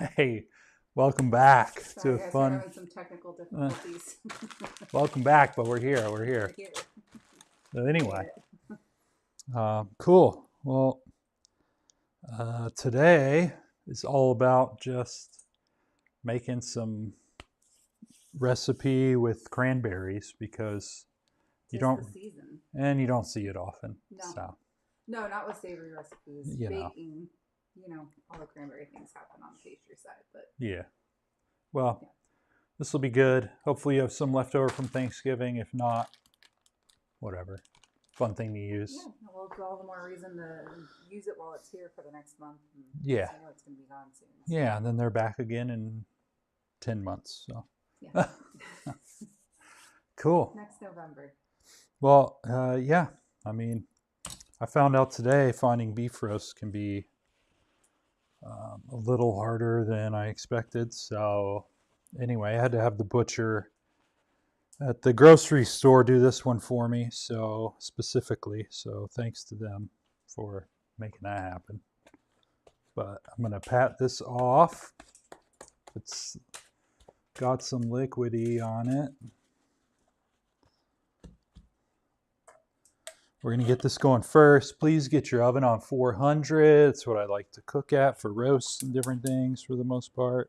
Hey, welcome back Sorry, to guys, we're fun. having some technical difficulties. Welcome back, but we're here. We're We're here. here. So We anyway, made it. cool. Well, today is all about just making some recipe with cranberries because you Tis the don't season. you don't see it often. No, So no, not with savory recipes. you know, Baking, all the cranberry things happen on the pastry side, but yeah. Well, yeah. this will be good. Hopefully, you have some leftover from Thanksgiving. If not, whatever. Fun thing to use. Yeah, well, it's all the more reason to use it while it's here for the next month. Yeah. You know it's going to be gone soon. So. Yeah, and then they're back again in 10 months. So Yeah. cool. Next November. Well, yeah. I mean, I found out today finding beef roast can be a little harder than I expected. So anyway, I had to have the butcher at the grocery store do this one for me. So specifically, so thanks to them for making that happen. But I'm gonna pat this off. It's got some liquidy on it. We're going to get this going first. Please get your oven on 400. It's what I like to cook at for roasts and different things for the most part.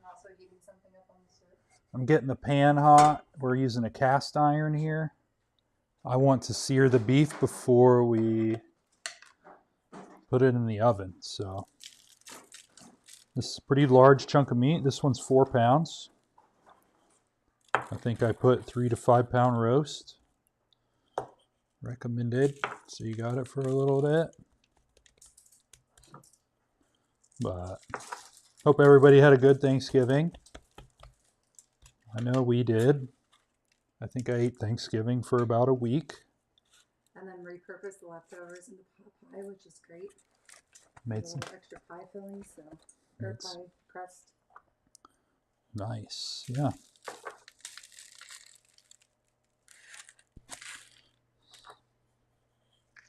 You're also heating something up on the stove? I'm getting the pan hot. We're using a cast iron here. I want to sear the beef before we put it in the oven. So this is a pretty large chunk of meat. This one's 4 pounds. I think I put 3 to 5 pound roast. Recommended. So you got it for a little bit. But hope everybody had a good Thanksgiving. I know we did. I think I ate Thanksgiving for about a week. And then repurpose the leftovers into pot pie, which is great. Made a some little extra pie filling, so or pie crust. Nice, yeah.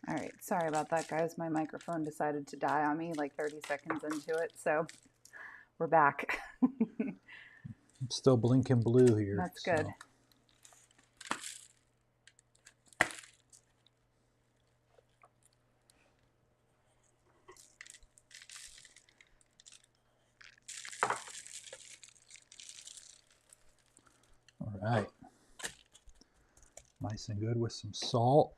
All right, sorry about that, guys. My microphone decided to die on me like 30 seconds into it, so we're back. I'm still blinking blue here. That's good. All right. Nice and good with some salt.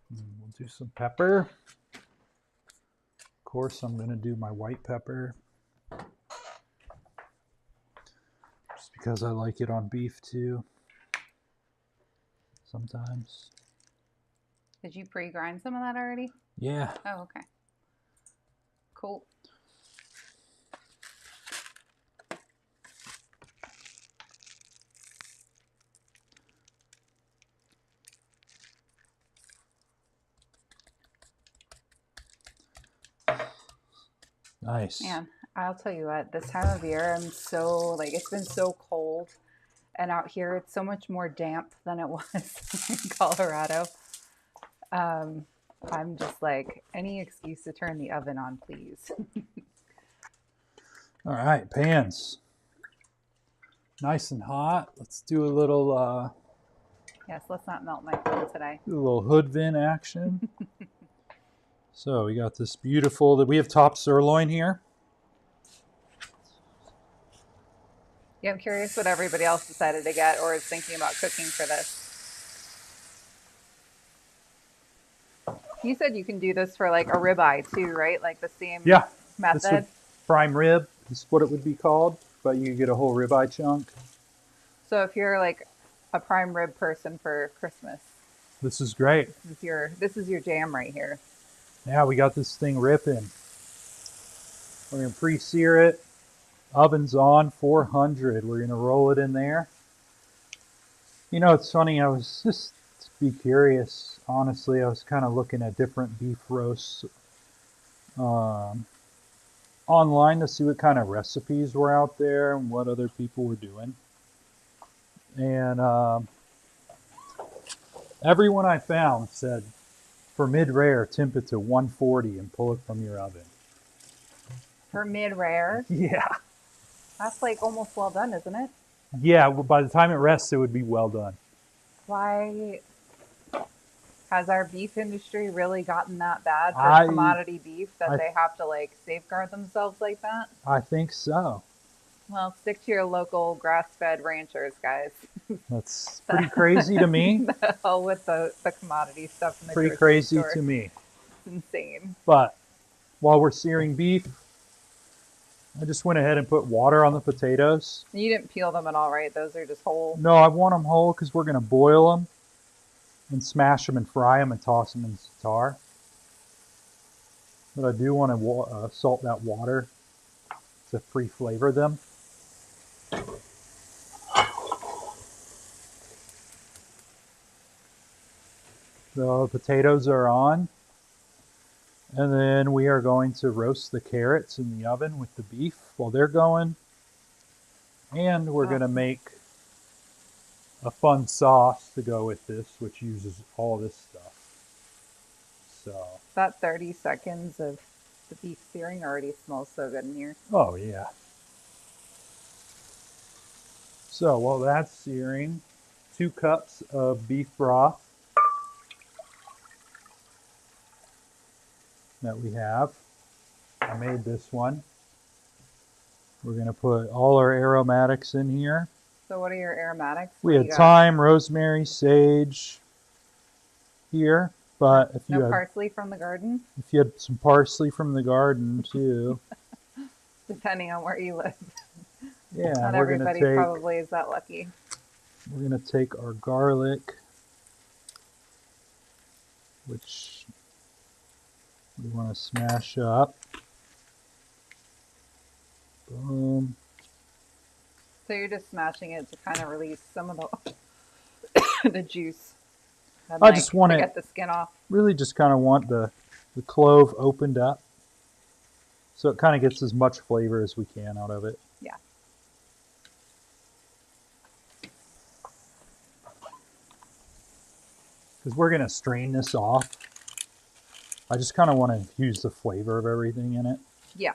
And we'll do some pepper. Of course, I'm going to do my white pepper. Just because I like it on beef too. Sometimes. Did you pre-grind some of that already? Yeah. Oh, okay. Cool. Nice. Man, I'll tell you what, this time of year, I'm so, it's been so cold. And out here, it's so much more damp than it was in Colorado. I'm just like, any excuse to turn the oven on, please. All right, pans. Nice and hot. Let's do a little Yes, let's not melt my phone today. do a little hood vent action. So we got this beautiful, that we have top sirloin here. Yeah, I'm curious what everybody else decided to get or is thinking about cooking for this. You said you can do this for like a ribeye too, right? Like the same method? Prime rib is what it would be called, but you get a whole ribeye chunk. So if you're like a prime rib person for Christmas, this is great. This is your jam right here. Yeah, we got this thing ripping. We're gonna pre-sear it. Oven's on 400. We're gonna roll it in there. You know, it's funny. I was just to be curious. Honestly, I was kind of looking at different beef roasts online to see what kind of recipes were out there and what other people were doing. And everyone I found said For mid-rare, temp it to 140 and pull it from your oven. For mid-rare? Yeah. That's like almost well done, isn't it? Yeah, well, by the time it rests, it would be well done. Why has our beef industry really gotten that bad for I commodity beef that I they have to like safeguard themselves like that? I think so. Well, stick to your local grass-fed ranchers, guys. That's pretty crazy to me. The hell with the commodity stuff in the Pretty grocery crazy store. to me. It's insane. But while we're searing beef, I just went ahead and put water on the potatoes. You didn't peel them at all, right? Those are just whole. No, I want them whole because we're going to boil them and smash them and fry them and toss them in za'atar. But I do want to salt that water to pre-flavor them. The potatoes are on. And then we are going to roast the carrots in the oven with the beef while they're going. And we're going to make a fun sauce to go with this, which uses all this stuff. So That 30 seconds of the beef searing already smells so good in here. oh yeah. So while that's searing, 2 cups of beef broth that we have. I made this one. We're going to put all our aromatics in here. So what are your aromatics? We What do had you got? thyme, rosemary, sage here, but if you No had parsley from the garden, some parsley from the garden too, depending on where you live. yeah, Not we're gonna everybody take probably is that lucky. our garlic, which we want to smash up. Boom. So you're just smashing it to kind of release some of the the juice. And I just want to it get the skin off. really just kind of want the clove opened up so it kind of gets as much flavor as we can out of it. Yeah. Because we're going to strain this off. I just kind of want to infuse the flavor of everything in it. Yeah.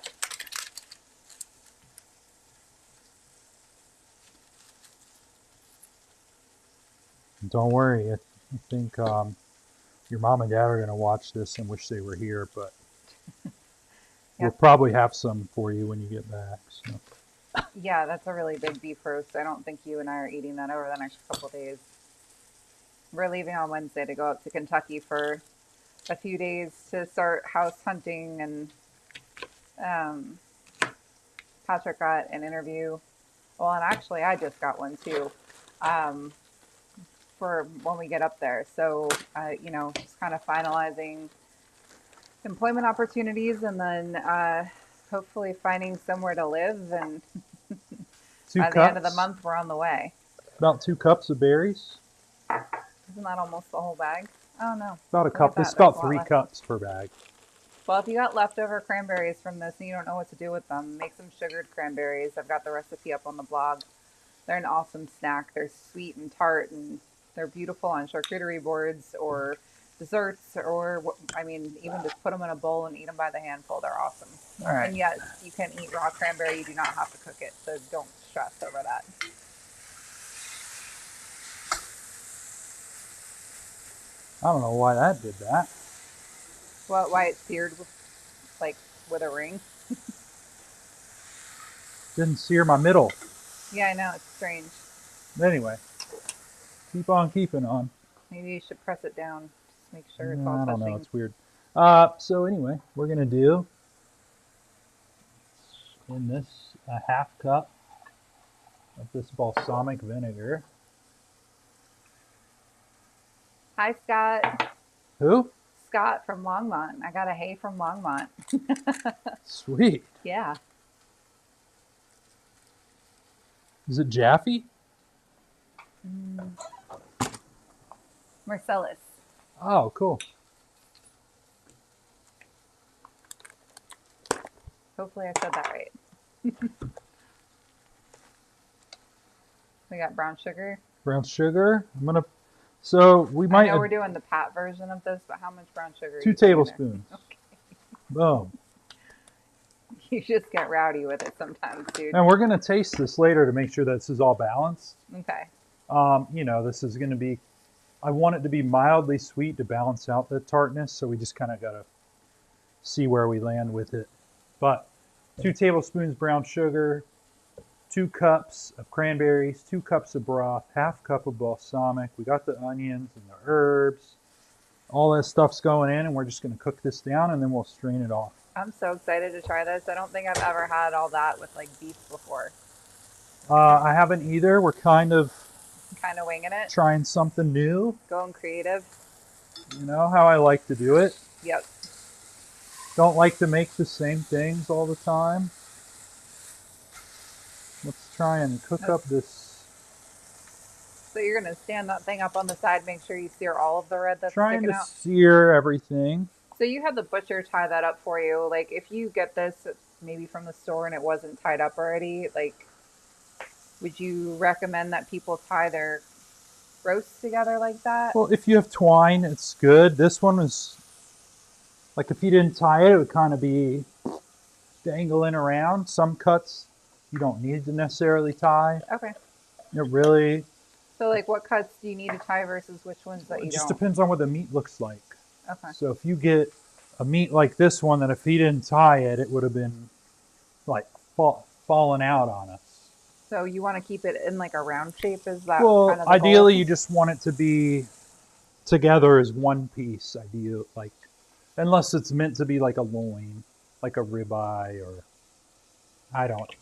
Don't worry, I think your mom and dad are going to watch this and wish they were here, but we'll probably have some for you when you get back. So. Yeah, that's a really big beef roast. I don't think you and I are eating that over the next couple of days. We're leaving on Wednesday to go up to Kentucky for a few days to start house hunting, and Patrick got an interview. Well, and actually I just got one too. For when we get up there. So, just kind of finalizing employment opportunities, and then hopefully finding somewhere to live. And by the end of the month, we're on the way. About 2 cups of berries. Isn't that almost the whole bag? Oh, no. About a cup. It's about 3 cups per bag. Well, if you got leftover cranberries from this and you don't know what to do with them, make some sugared cranberries. I've got the recipe up on the blog. They're an awesome snack. They're sweet and tart, and they're beautiful on charcuterie boards or desserts, or even just put them in a bowl and eat them by the handful. They're awesome. All right. And yes, you can eat raw cranberry. You do not have to cook it, so don't stress over that. I don't know why that did that. Why it's seared with a ring? Didn't sear my middle. Yeah, I know, it's strange. Anyway, keep on keeping on. Maybe you should press it down. Just make sure it's all I don't touching. know, it's weird. So anyway, we're going to do in this a 1/2 cup of this balsamic vinegar. Hi, Scott. Who? Scott from Longmont. I got a hey from Longmont. Sweet. Yeah. Is it Jaffe? Marcellus. Oh, cool. Hopefully I said that right. We got brown sugar. Brown sugar. I'm going to So we I might know add we're doing the pat version of this, but how much brown sugar are 2 you putting in there? tablespoons. Boom. You just get rowdy with it sometimes, dude. And we're going to taste this later to make sure that this is all balanced. Okay. You know, this is going to be, I want it to be mildly sweet to balance out the tartness. So we just kind of got to see where we land with it. But 2 tablespoons brown sugar, 2 cups of cranberries, 2 cups of broth, half cup of balsamic. We got the onions and the herbs. All that stuff's going in, and we're just going to cook this down, and then we'll strain it off. I'm so excited to try this. I don't think I've ever had all that with like beef before. I haven't either. We're kind of Kind of winging it, trying something new. going creative. You know how I like to do it. Yep. Don't like to make the same things all the time. Let's try and cook up this. So you're gonna stand that thing up on the side, make sure you sear all of the red that's Trying sticking to out. sear everything. So you had the butcher tie that up for you. Like if you get this maybe from the store and it wasn't tied up already, like would you recommend that people tie their roasts together like that? Well, if you have twine, it's good. This one was like if you didn't tie it, it would kind of be dangling around. Some cuts you don't need to necessarily tie. Okay. It really So like what cuts do you need to tie versus which ones that it you just don't? depends on what the meat looks like. Okay. So if you get a meat like this one, that if he didn't tie it, it would have been like falling out on us. So you want to keep it in like a round shape? Is that Well, kind of the ideally, goal? you just want it to be together as one piece. Ideal, like unless it's meant to be like a loin, like a ribeye, or I don't.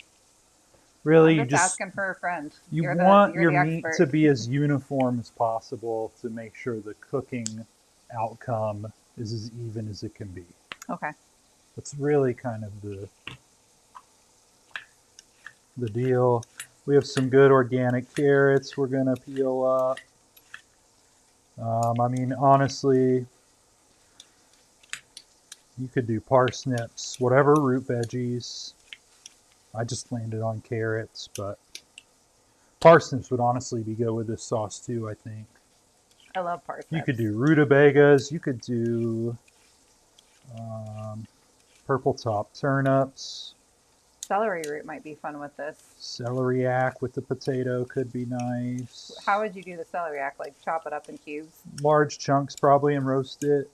Really, I'm you just just asking for a friend. you You're want the your meat expert. to be as uniform as possible to make sure the cooking outcome is as even as it can be. Okay. That's really kind of the deal. We have some good organic carrots we're gonna peel up. I mean, honestly, you could do parsnips, whatever root veggies. I just landed on carrots, but parsnips would honestly be good with this sauce too, I think. I love You could parsnips. do rutabagas. You could do purple top turnips. Celery root might be fun with this. Celeriac with the potato could be nice. How would you do the celeriac? Like chop it up in cubes? Large chunks probably and roast it.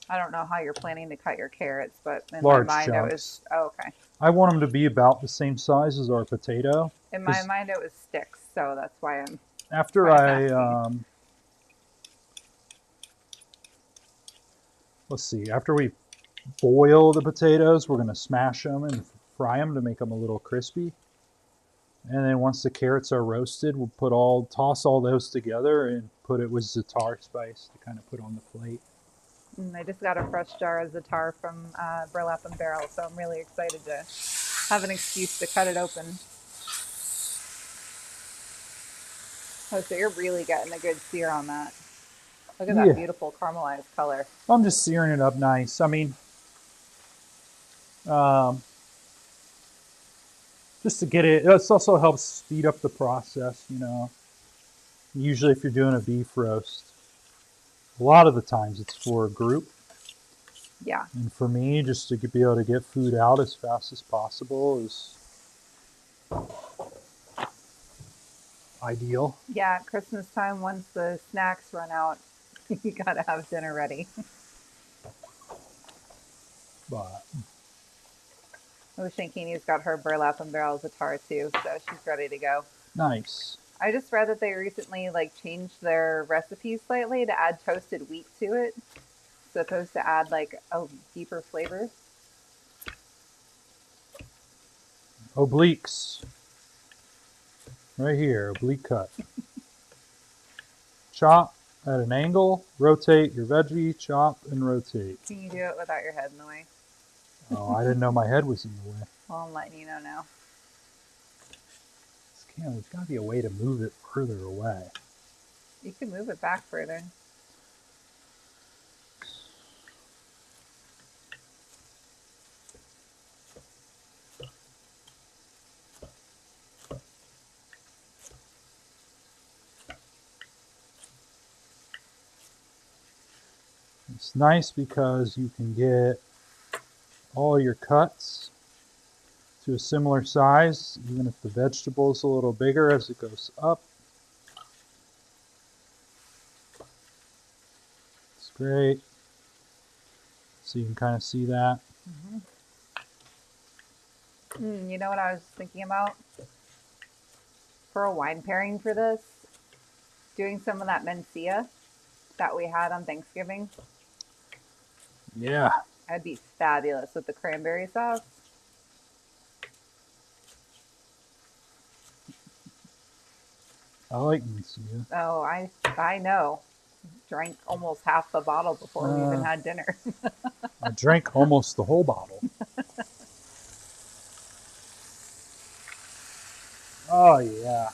I don't know how you're planning to cut your carrots, but in Large my mind it chunks. was okay. I want them to be about the same size as our potato. In my mind it was sticks, so that's why I'm After asking. let's see, after we boil the potatoes, we're going to smash them and fry them to make them a little crispy. And then once the carrots are roasted, we'll toss all those together and put it with za'atar spice to kind of put on the plate. I just got a fresh jar of Za'atar from Burlap and Barrel, so I'm really excited to have an excuse to cut it open. Oh, so you're really getting a good sear on that. Look at that beautiful caramelized color. I'm just searing it up nice. I mean, just to get it, it also helps speed up the process, you know. Usually if you're doing a beef roast, a lot of the times it's for a group. Yeah. And for me, just to be able to get food out as fast as possible is ideal. Yeah, at Christmas time, once the snacks run out, you gotta have dinner ready. But I was thinking he's got her Burlap and Barrel Za'atar too, so she's ready to go. nice. I just read that they recently like changed their recipe slightly to add toasted wheat to it, supposed to add like a deeper flavor. Obliques. Right here, oblique cut. Chop at an angle, rotate your veggie, chop and rotate. Can you do it without your head in the way? Oh, I didn't know my head was in the way. Well, I'm letting you know now. There's got to be a way to move it further away. You can move it back further. It's nice because you can get all your cuts to a similar size, even if the vegetable is a little bigger as it goes up. It's great. So you can kind of see that. You know what I was thinking about? For a wine pairing for this, doing some of that Mencia that we had on Thanksgiving. Yeah, That'd be fabulous with the cranberry sauce. I like Mencia. Oh, I know. Drank almost half the bottle before we even Uh, had dinner. I drank almost the whole bottle. Oh yeah,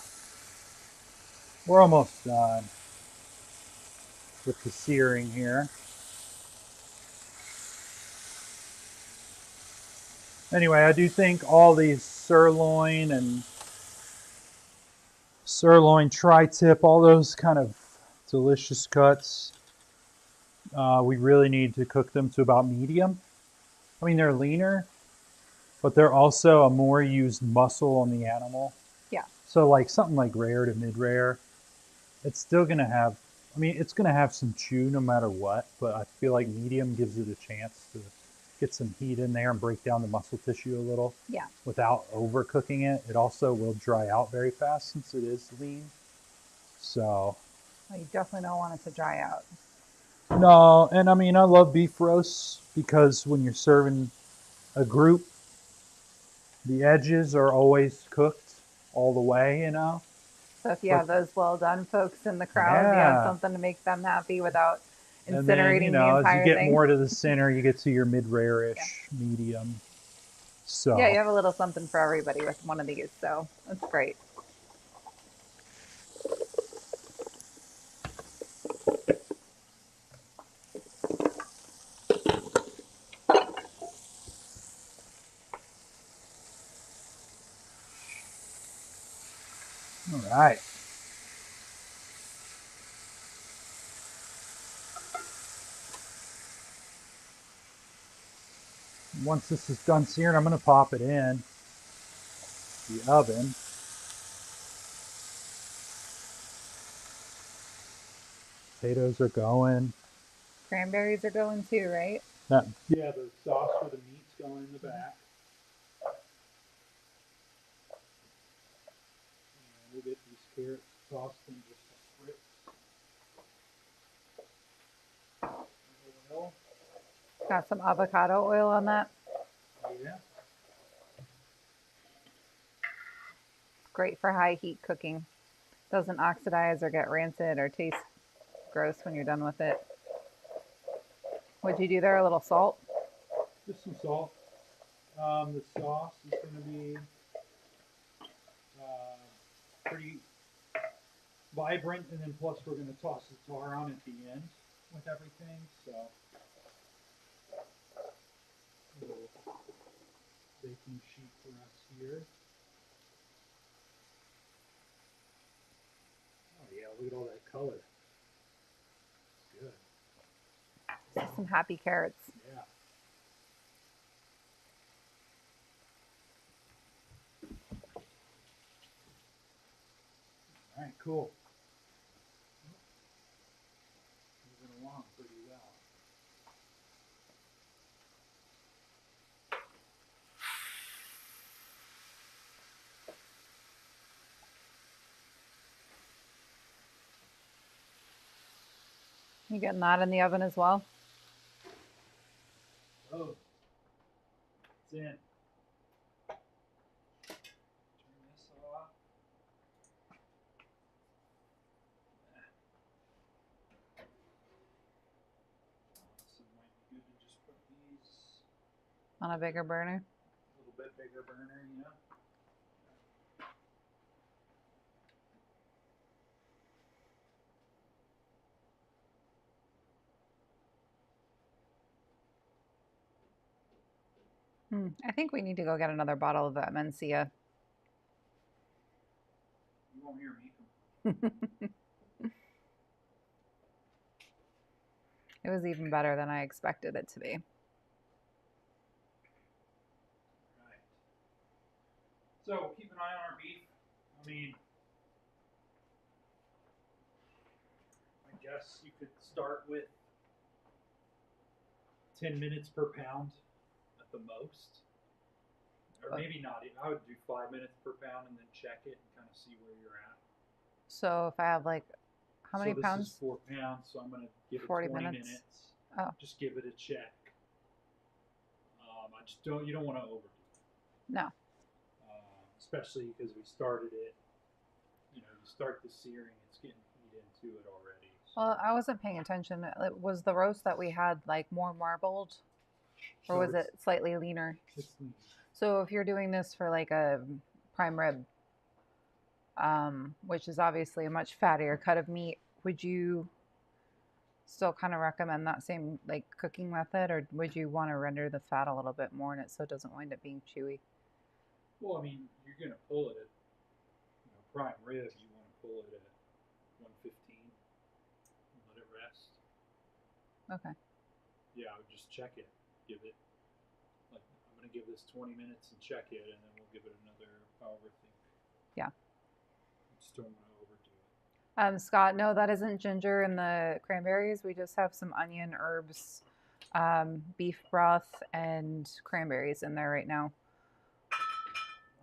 we're almost done with the searing here. Anyway, I do think all these sirloin tri-tip, all those kind of delicious cuts, we really need to cook them to about medium. I mean, they're leaner, but they're also a more used muscle on the animal. Yeah. So like something like rare to mid-rare, it's still gonna have, I mean, it's gonna have some chew no matter what, but I feel like medium gives it a chance to get some heat in there and break down the muscle tissue a little Yeah. without overcooking it. It also will dry out very fast since it is lean. So, Well, you definitely don't want it to dry out. no, and I mean, I love beef roasts because when you're serving a group, the edges are always cooked all the way, you know? So if you But have those well done folks in the crowd, you have yeah, something to make them happy without and then, incinerating the as you entire get thing. more to the center, you get to your mid rare Yeah. ish medium. Yeah, you So, have a little something for everybody with one of these, so that's great. all right. Once this is done searing, I'm going to pop it in the oven. Potatoes are going. Cranberries are going too, right? Yeah, the sauce for the meat's going in the back. And we'll get these carrots tossed in just a spritz of oil. Got some avocado oil on that. Yeah. Great for high heat cooking. Doesn't oxidize or get rancid or taste gross when you're done with it. What'd you do there? A little salt? Just some salt. The sauce is going to be pretty vibrant, and then plus we're going to toss the tar on at the end with everything. So, a little baking sheet for us here. Oh yeah, look at all that color. Good. Some happy carrots. Yeah. All right, cool. Moving along pretty well. You getting that in the oven as well? Oh, it's in. Turn this off. So it might be good to just put these On a bigger burner? a little bit bigger burner, you know. I think we need to go get another bottle of that Mencia. You won't hear me. It was even better than I expected it to be. Right. So keep an eye on our beef. I mean, I guess you could start with 10 minutes per pound at the most. Or maybe not. I would do 5 minutes per pound and then check it and kind of see where you're at. So if I have like, how many so pounds? This is 4 pounds, so I'm going to give it 40 20 minutes. minutes. Oh. Just give it a check. I just don't. You don't want to overdo it. No. Especially because we started it. You start the searing, it's getting heat into it already. So. Well, I wasn't paying attention. Was the roast that we had like more marbled, or was it slightly leaner? It's lean. So if you're doing this for like a prime rib, which is obviously a much fattier cut of meat, would you still kind of recommend that same like cooking method, or would you want to render the fat a little bit more in it so it doesn't wind up being chewy? Well, I mean, you're going to pull it at prime rib. You want to pull it at 115 and let it rest. Okay. Yeah, I would just check it. Give it I'm going to give this 20 minutes and check it, and then we'll give it another however think. Yeah. I just don't want to overdo it. Scott, no, that isn't ginger in the cranberries. We just have some onion, herbs, beef broth, and cranberries in there right now.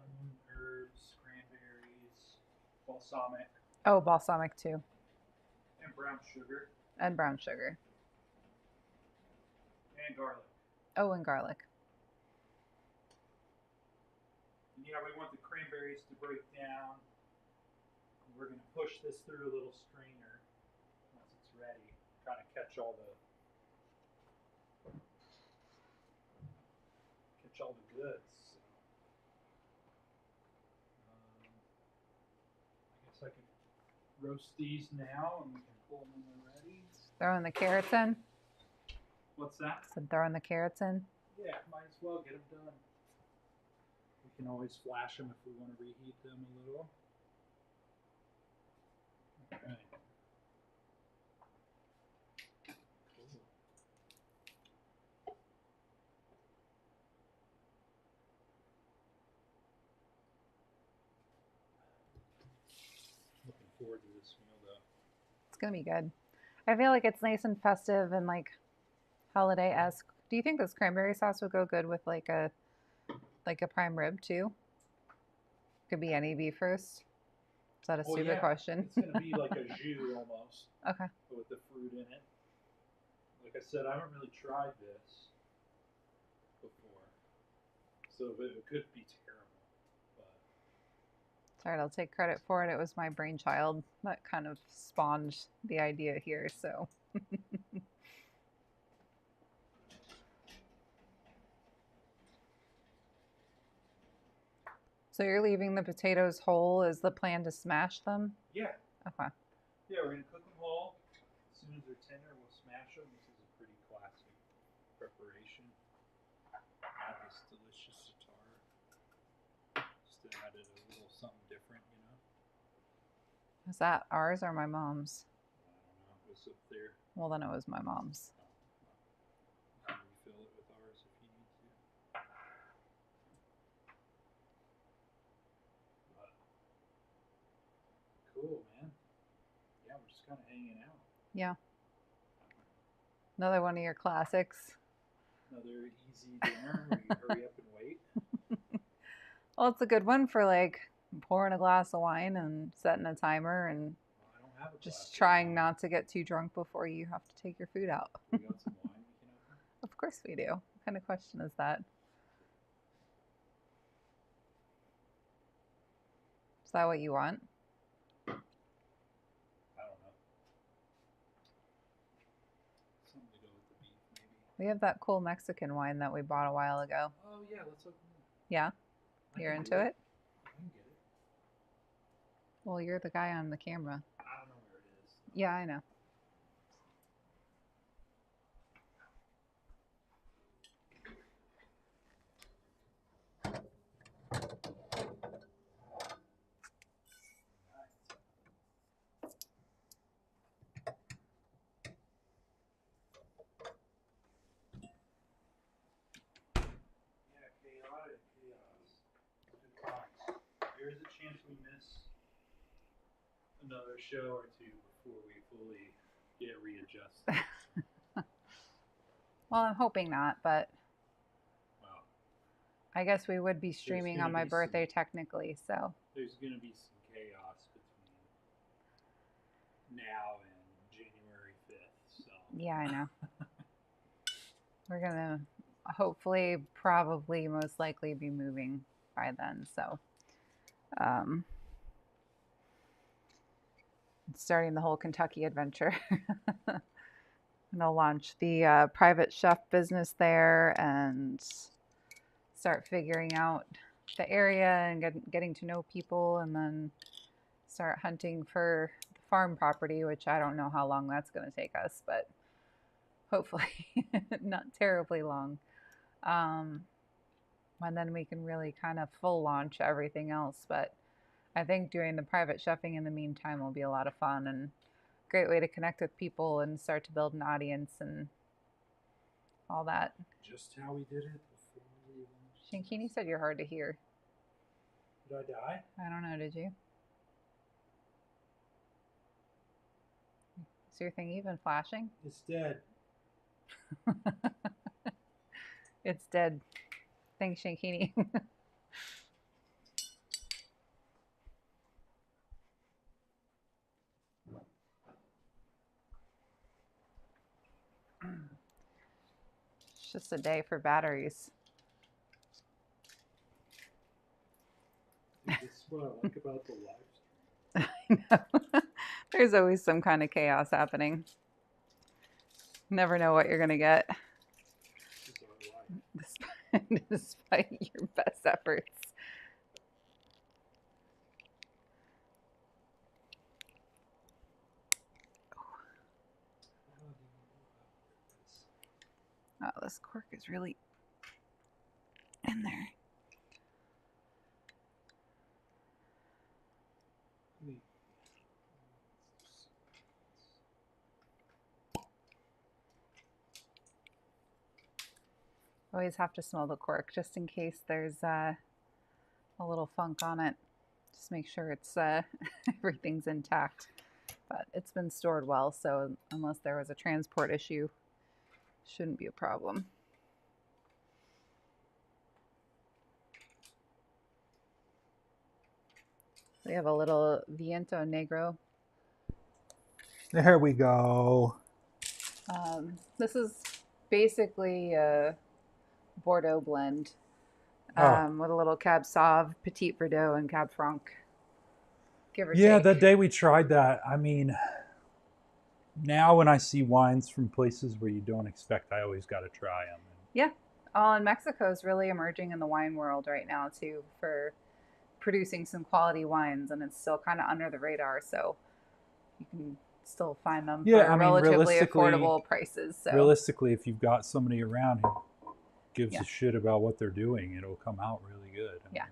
Onion, herbs, cranberries, balsamic. Oh, balsamic too. And brown sugar. And brown sugar. And garlic. Oh, and garlic. And yeah, we want the cranberries to break down. We're going to push this through a little strainer once it's ready. Kind of catch all the goods. So, I guess I can roast these now, and we can pull them when they're ready. Throwing the carrots in. What's that? So throwing the carrots in. Yeah, might as well get them done. We can always flash them if we want to reheat them a little. Okay. Cool. Looking forward to this meal, though. It's gonna be good. I feel like it's nice and festive and like holiday-esque. Do you think this cranberry sauce would go good with like a prime rib too? Could be any beef roast. Is that a stupid question? It's going to be like a jus almost. Okay. With the fruit in it. Like I said, I haven't really tried this before. So it could be terrible. But It's all right, I'll take credit for it. It was my brainchild that kind of spawned the idea here, so. So you're leaving the potatoes whole. Is the plan to smash them? yeah. Okay. Yeah, we're going to cook them whole. As soon as they're tender, we'll smash them. This is a pretty classic preparation. Add this delicious za'atar. Just to add it a little something different, Is that ours or my mom's? I don't know. It was up there. Well, then it was my mom's. You can refill it with ours if you need to. But, cool, man. Yeah, we're just kind of hanging out. Yeah. Another one of your classics. Another easy dinner where you hurry up and wait. Well, it's a good one for like pouring a glass of wine and setting a timer and Well, I don't have a just glass trying of wine. not to get too drunk before you have to take your food out. We got some wine we can open? Of course we do. What kind of question is that? Is that what you want? I don't know. Something to go with the beef, maybe. We have that cool Mexican wine that we bought a while ago. Oh, yeah, let's open it. Yeah? I You're can into do it? I can get it. Well, you're the guy on the camera. I don't know where it is. Yeah, I know. there is a chance we miss another show or two before we fully get readjusted. Well, I'm hoping not, but Wow. I guess we would be streaming on my birthday technically, so. There's going to be some chaos between now and January 5th, so. Yeah, I know. We're going to hopefully, probably, most likely be moving by then, so. Starting the whole Kentucky adventure. And I'll launch the private chef business there and start figuring out the area and getting to know people, and then start hunting for the farm property, which I don't know how long that's going to take us, but hopefully not terribly long. And then we can really kind of full launch everything else. But I think doing the private chefing in the meantime will be a lot of fun and great way to connect with people and start to build an audience and all that. Just how we did it before we launched. Shankini said you're hard to hear. Did I die? I don't know, did you? Is your thing even flashing? It's dead. It's dead. Thanks, Shankini. It's just a day for batteries. That's what I like about the live stream. I know. There's always some kind of chaos happening. Never know what you're going to get. Despite your best efforts. Oh, this cork is really in there. Always have to smell the cork just in case there's a little funk on it. Just make sure it's everything's intact. But it's been stored well, so unless there was a transport issue, shouldn't be a problem. We have a little Viento Negro. There we go. This is basically a Bordeaux blend with a little Cab Sauv, Petit Verdot, and Cab Franc. Give or take. Yeah, that day we tried that. I mean, now when I see wines from places where you don't expect, I always got to try them. Yeah. And Mexico is really emerging in the wine world right now, too, for producing some quality wines, and it's still kind of under the radar, so you can still find them for relatively affordable prices. So realistically, if you've got somebody around who gives a shit about what they're doing, it'll come out really good. I mean,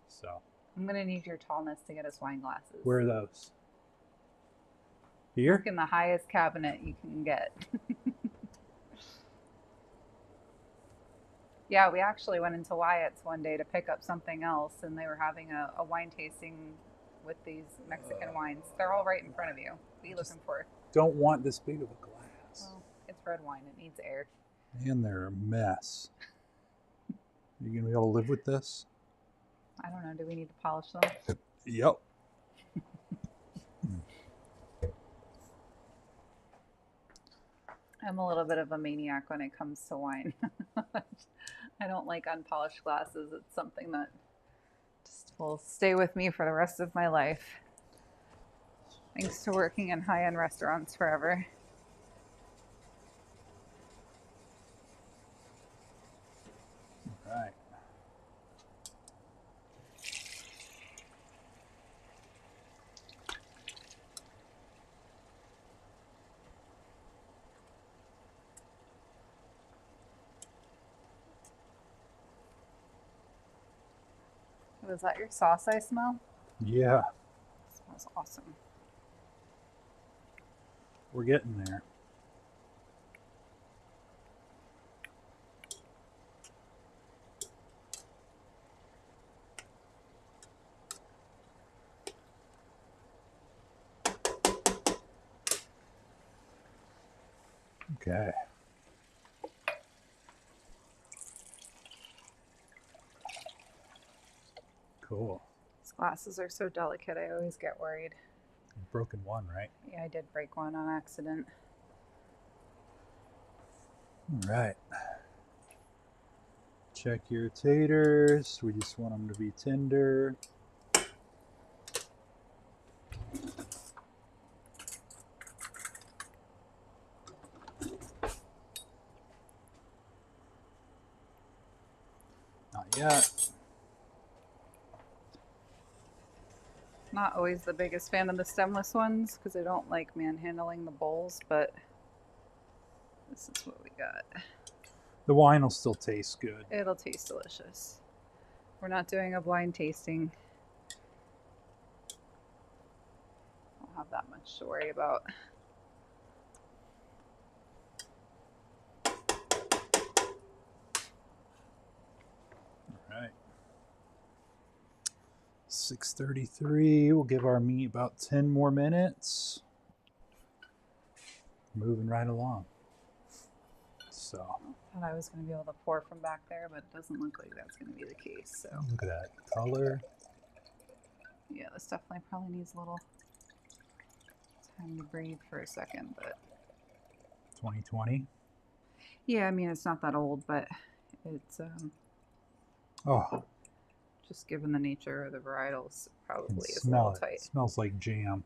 so I'm going to need your tallness to get us wine glasses. Where are those? Here? Look in the highest cabinet you can get. Yeah, we actually went into Wyatt's one day to pick up something else, and they were having a wine tasting with these Mexican wines. They're all right in front of you. What are you looking for? Don't want this big of a glass. Well, it's red wine. It needs air. And they're a mess. Are you going to be able to live with this? I don't know. Do we need to polish them? Yep. I'm a little bit of a maniac when it comes to wine. I don't like unpolished glasses. It's something that just will stay with me for the rest of my life. Thanks to working in high-end restaurants forever. All right. Was that your sauce I smell? Yeah. It smells awesome. We're getting there. Okay. Cool. These glasses are so delicate, I always get worried. You've broken one, right? Yeah, I did break one on accident. All right. Check your taters. We just want them to be tender. Not yet. Not always the biggest fan of the stemless ones because I don't like manhandling the bowls, but this is what we got. The wine will still taste good. It'll taste delicious. We're not doing a blind tasting. Don't have that much to worry about. All right. 6:33. We'll give our meat about 10 more minutes. Moving right along. So. I thought I was going to be able to pour from back there, but it doesn't look like that's going to be the case. So Look at that color. yeah, this definitely probably needs a little time to breathe for a second, but 2020. yeah, I mean it's not that old, but it's Oh, just given the nature of the varietals, probably is a smell little it. tight. It smells like jam.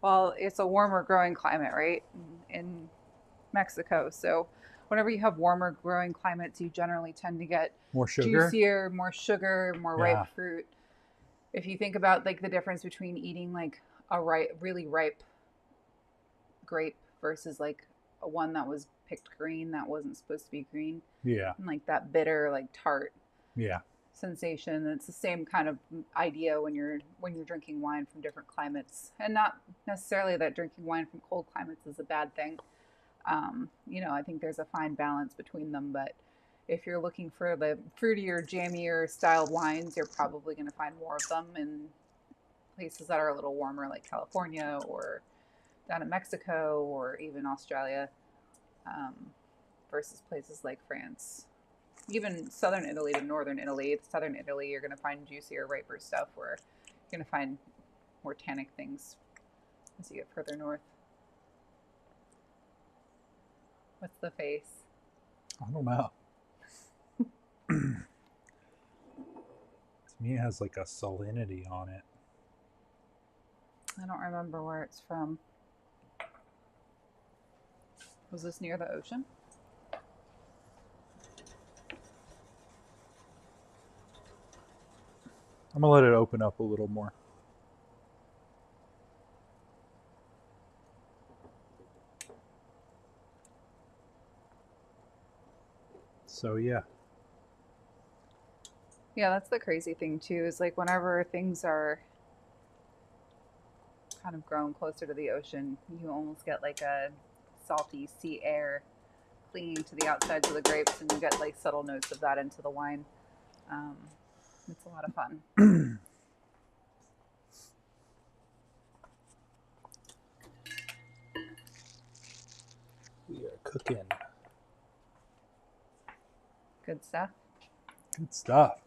Well, it's a warmer growing climate, right? In Mexico. So whenever you have warmer growing climates, you generally tend to get More sugar. juicier, more sugar, more Yeah. ripe fruit. If you think about like the difference between eating like a really ripe grape versus like a one that was picked green that wasn't supposed to be green, Yeah. and like that bitter, like tart Yeah. sensation. It's the same kind of idea when you're drinking wine from different climates, and not necessarily that drinking wine from cold climates is a bad thing. I think there's a fine balance between them, but if you're looking for the fruitier, jammier styled wines, you're probably going to find more of them in places that are a little warmer, like California or down in Mexico or even Australia, versus places like France. Even southern Italy to northern Italy. Southern Italy, you're going to find juicier, riper stuff, where you're going to find more tannic things as you get further north. What's the face? I don't know. To me, it has like a salinity on it. I don't remember where it's from. Was this near the ocean? I'm gonna let it open up a little more. So yeah. Yeah, that's the crazy thing too, is like whenever things are kind of grown closer to the ocean, you almost get like a salty sea air clinging to the outsides of the grapes, and you get like subtle notes of that into the wine. It's a lot of fun. We are cooking. Good stuff. Good stuff.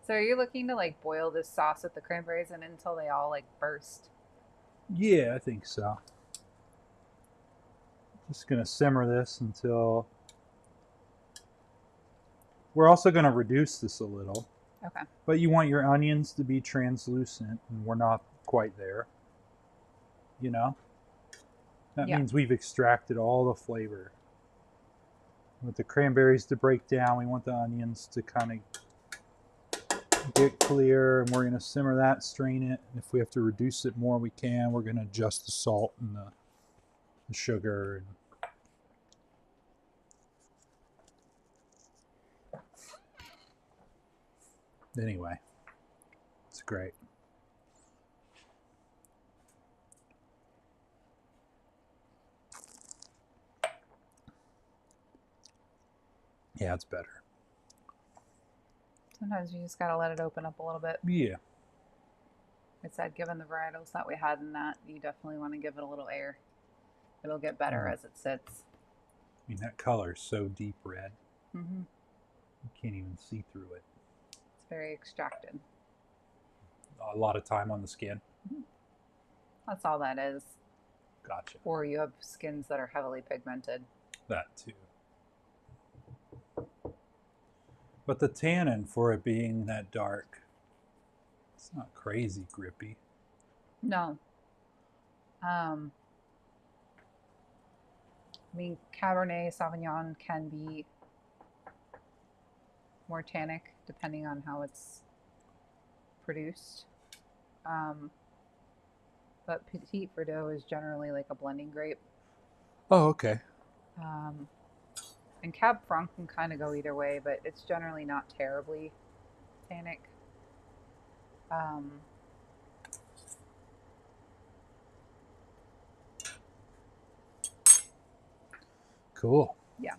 So are you looking to like boil this sauce with the cranberries in until they all like burst? Yeah, I think so. Just gonna simmer this until. We're also gonna reduce this a little. Okay. But you want your onions to be translucent, and we're not quite there. You know? That Yeah. means we've extracted all the flavor. We want the cranberries to break down. We want the onions to kind of get clear, and we're going to simmer that, strain it. And if we have to reduce it more, we can. We're going to adjust the salt and the sugar. Anyway, it's great. Yeah, it's better. Sometimes you just gotta let it open up a little bit. Yeah. I said, given the varietals that we had in that, you definitely want to give it a little air. it'll get better Mm. as it sits. I mean, that color is so deep red. Mm-hmm. You can't even see through it. It's very extracted. A lot of time on the skin. Mm-hmm. That's all that is. Gotcha. Or you have skins that are heavily pigmented. That too. But the tannin for it being that dark, it's not crazy grippy. No. I mean, Cabernet Sauvignon can be more tannic depending on how it's produced. But Petit Verdot is generally like a blending grape. Oh, okay. And Cab Franc can kind of go either way, but it's generally not terribly tannic. Cool. Yeah.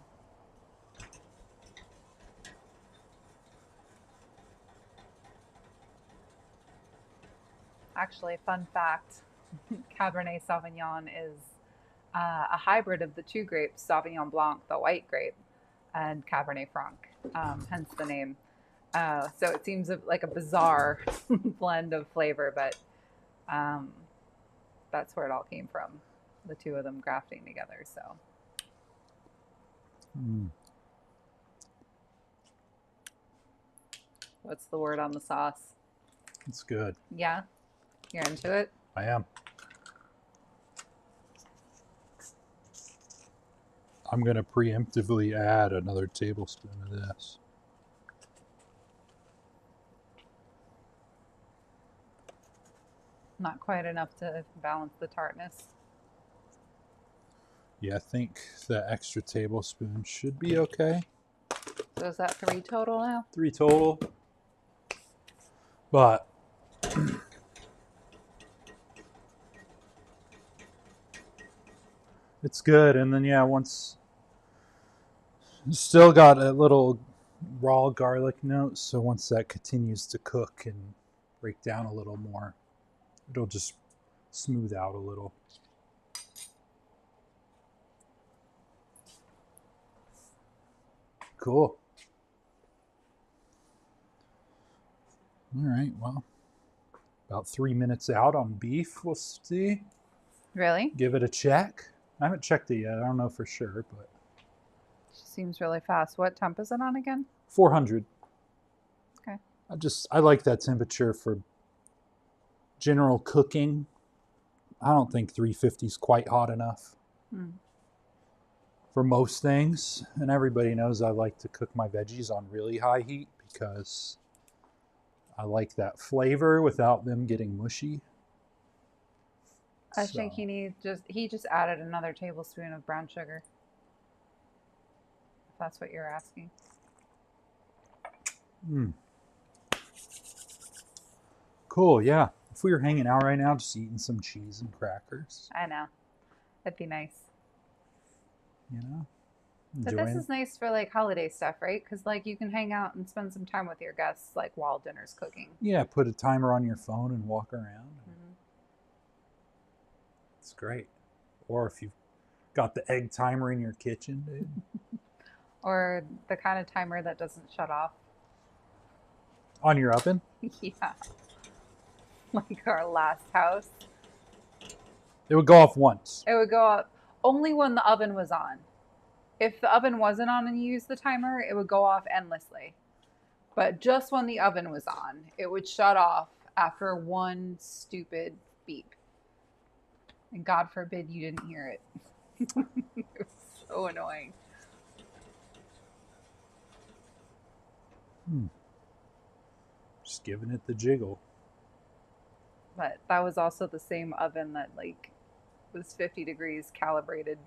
Actually, fun fact, Cabernet Sauvignon is a hybrid of the two grapes, Sauvignon Blanc, the white grape, and Cabernet Franc, hence the name. So it seems like a bizarre blend of flavor, but that's where it all came from, the two of them grafting together. So. Mm. What's the word on the sauce? It's good. Yeah? You're into it? I am. I'm going to preemptively add another tablespoon of this. Not quite enough to balance the tartness. Yeah, I think the extra tablespoon should be okay. So is that 3 total now? 3 total. But it's good. And then, yeah, once still got a little raw garlic note. So once that continues to cook and break down a little more, it'll just smooth out a little. Cool. All right. Well, about 3 minutes out on beef. We'll see. Really? Give it a check. I haven't checked it yet. I don't know for sure, but Seems really fast. What temp is it on again? 400. Okay. I like that temperature for general cooking. I don't think 350 is quite hot enough for most things. And everybody knows I like to cook my veggies on really high heat because I like that flavor without them getting mushy. I think he just added another tablespoon of brown sugar. If that's what you're asking. Cool, yeah. If we were hanging out right now, just eating some cheese and crackers. I know. That'd be nice. You know? But this is nice for like holiday stuff, right? Because like you can hang out and spend some time with your guests like while dinner's cooking. Yeah, put a timer on your phone and walk around. It's great. Or if you've got the egg timer in your kitchen, dude. Or the kind of timer that doesn't shut off. On your oven? Yeah. Like our last house. It would go off once. It would go up only when the oven was on. If the oven wasn't on and you used the timer, it would go off endlessly. But just when the oven was on, it would shut off after one stupid beep. And God forbid you didn't hear it. It was so annoying. Just giving it the jiggle. But that was also the same oven that like was 50 degrees calibrated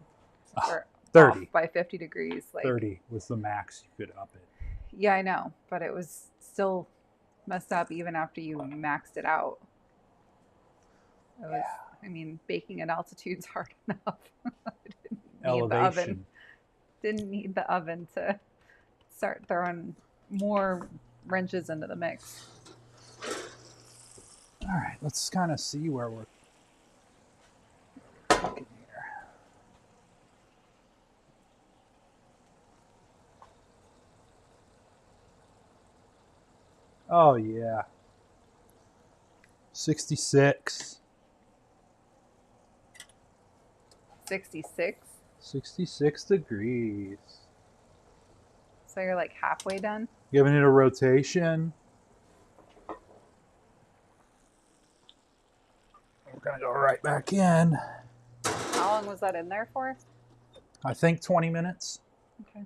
or 30 off by 50 degrees. Like 30 was the max you could up it. Yeah, I know, but it was still messed up even after you maxed it out. It was, I mean, baking at altitude's hard enough. Elevation. Didn't need the oven to start throwing more wrenches into the mix. All right, let's kind of see where we're cooking here. Oh, yeah. 66. 66. 66 degrees. So you're like halfway done? Giving it a rotation. We're going to go right back in. How long was that in there for? I think 20 minutes. Okay.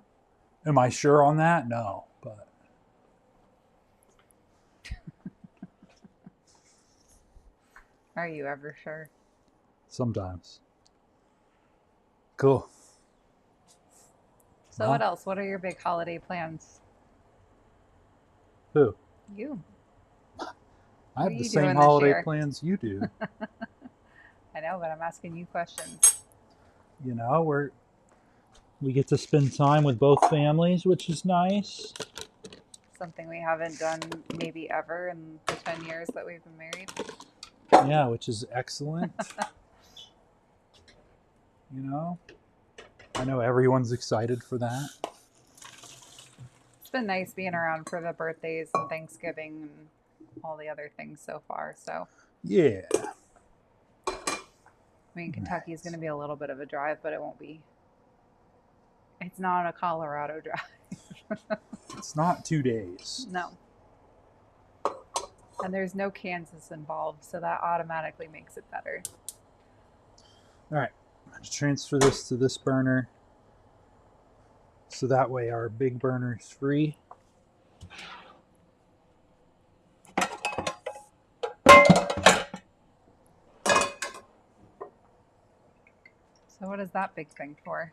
Am I sure on that? No, but Are you ever sure? sometimes. Cool. So Well, what else? What are your big holiday plans? who? You. I What are have the you same doing this holiday year? plans you do. I know, but I'm asking you questions. You know, we get to spend time with both families, which is nice. Something we haven't done maybe ever in the 10 years that we've been married. Yeah, which is excellent. You know, I know everyone's excited for that. It's been nice being around for the birthdays and Thanksgiving and all the other things so far. So, Yeah. I mean, Kentucky is going to be a little bit of a drive, but it won't be. It's not a Colorado drive. It's not 2 days. No. And there's no Kansas involved, so that automatically makes it better. All right, I'm going to transfer this to this burner. So that way our big burner is free. So, what is that big thing for?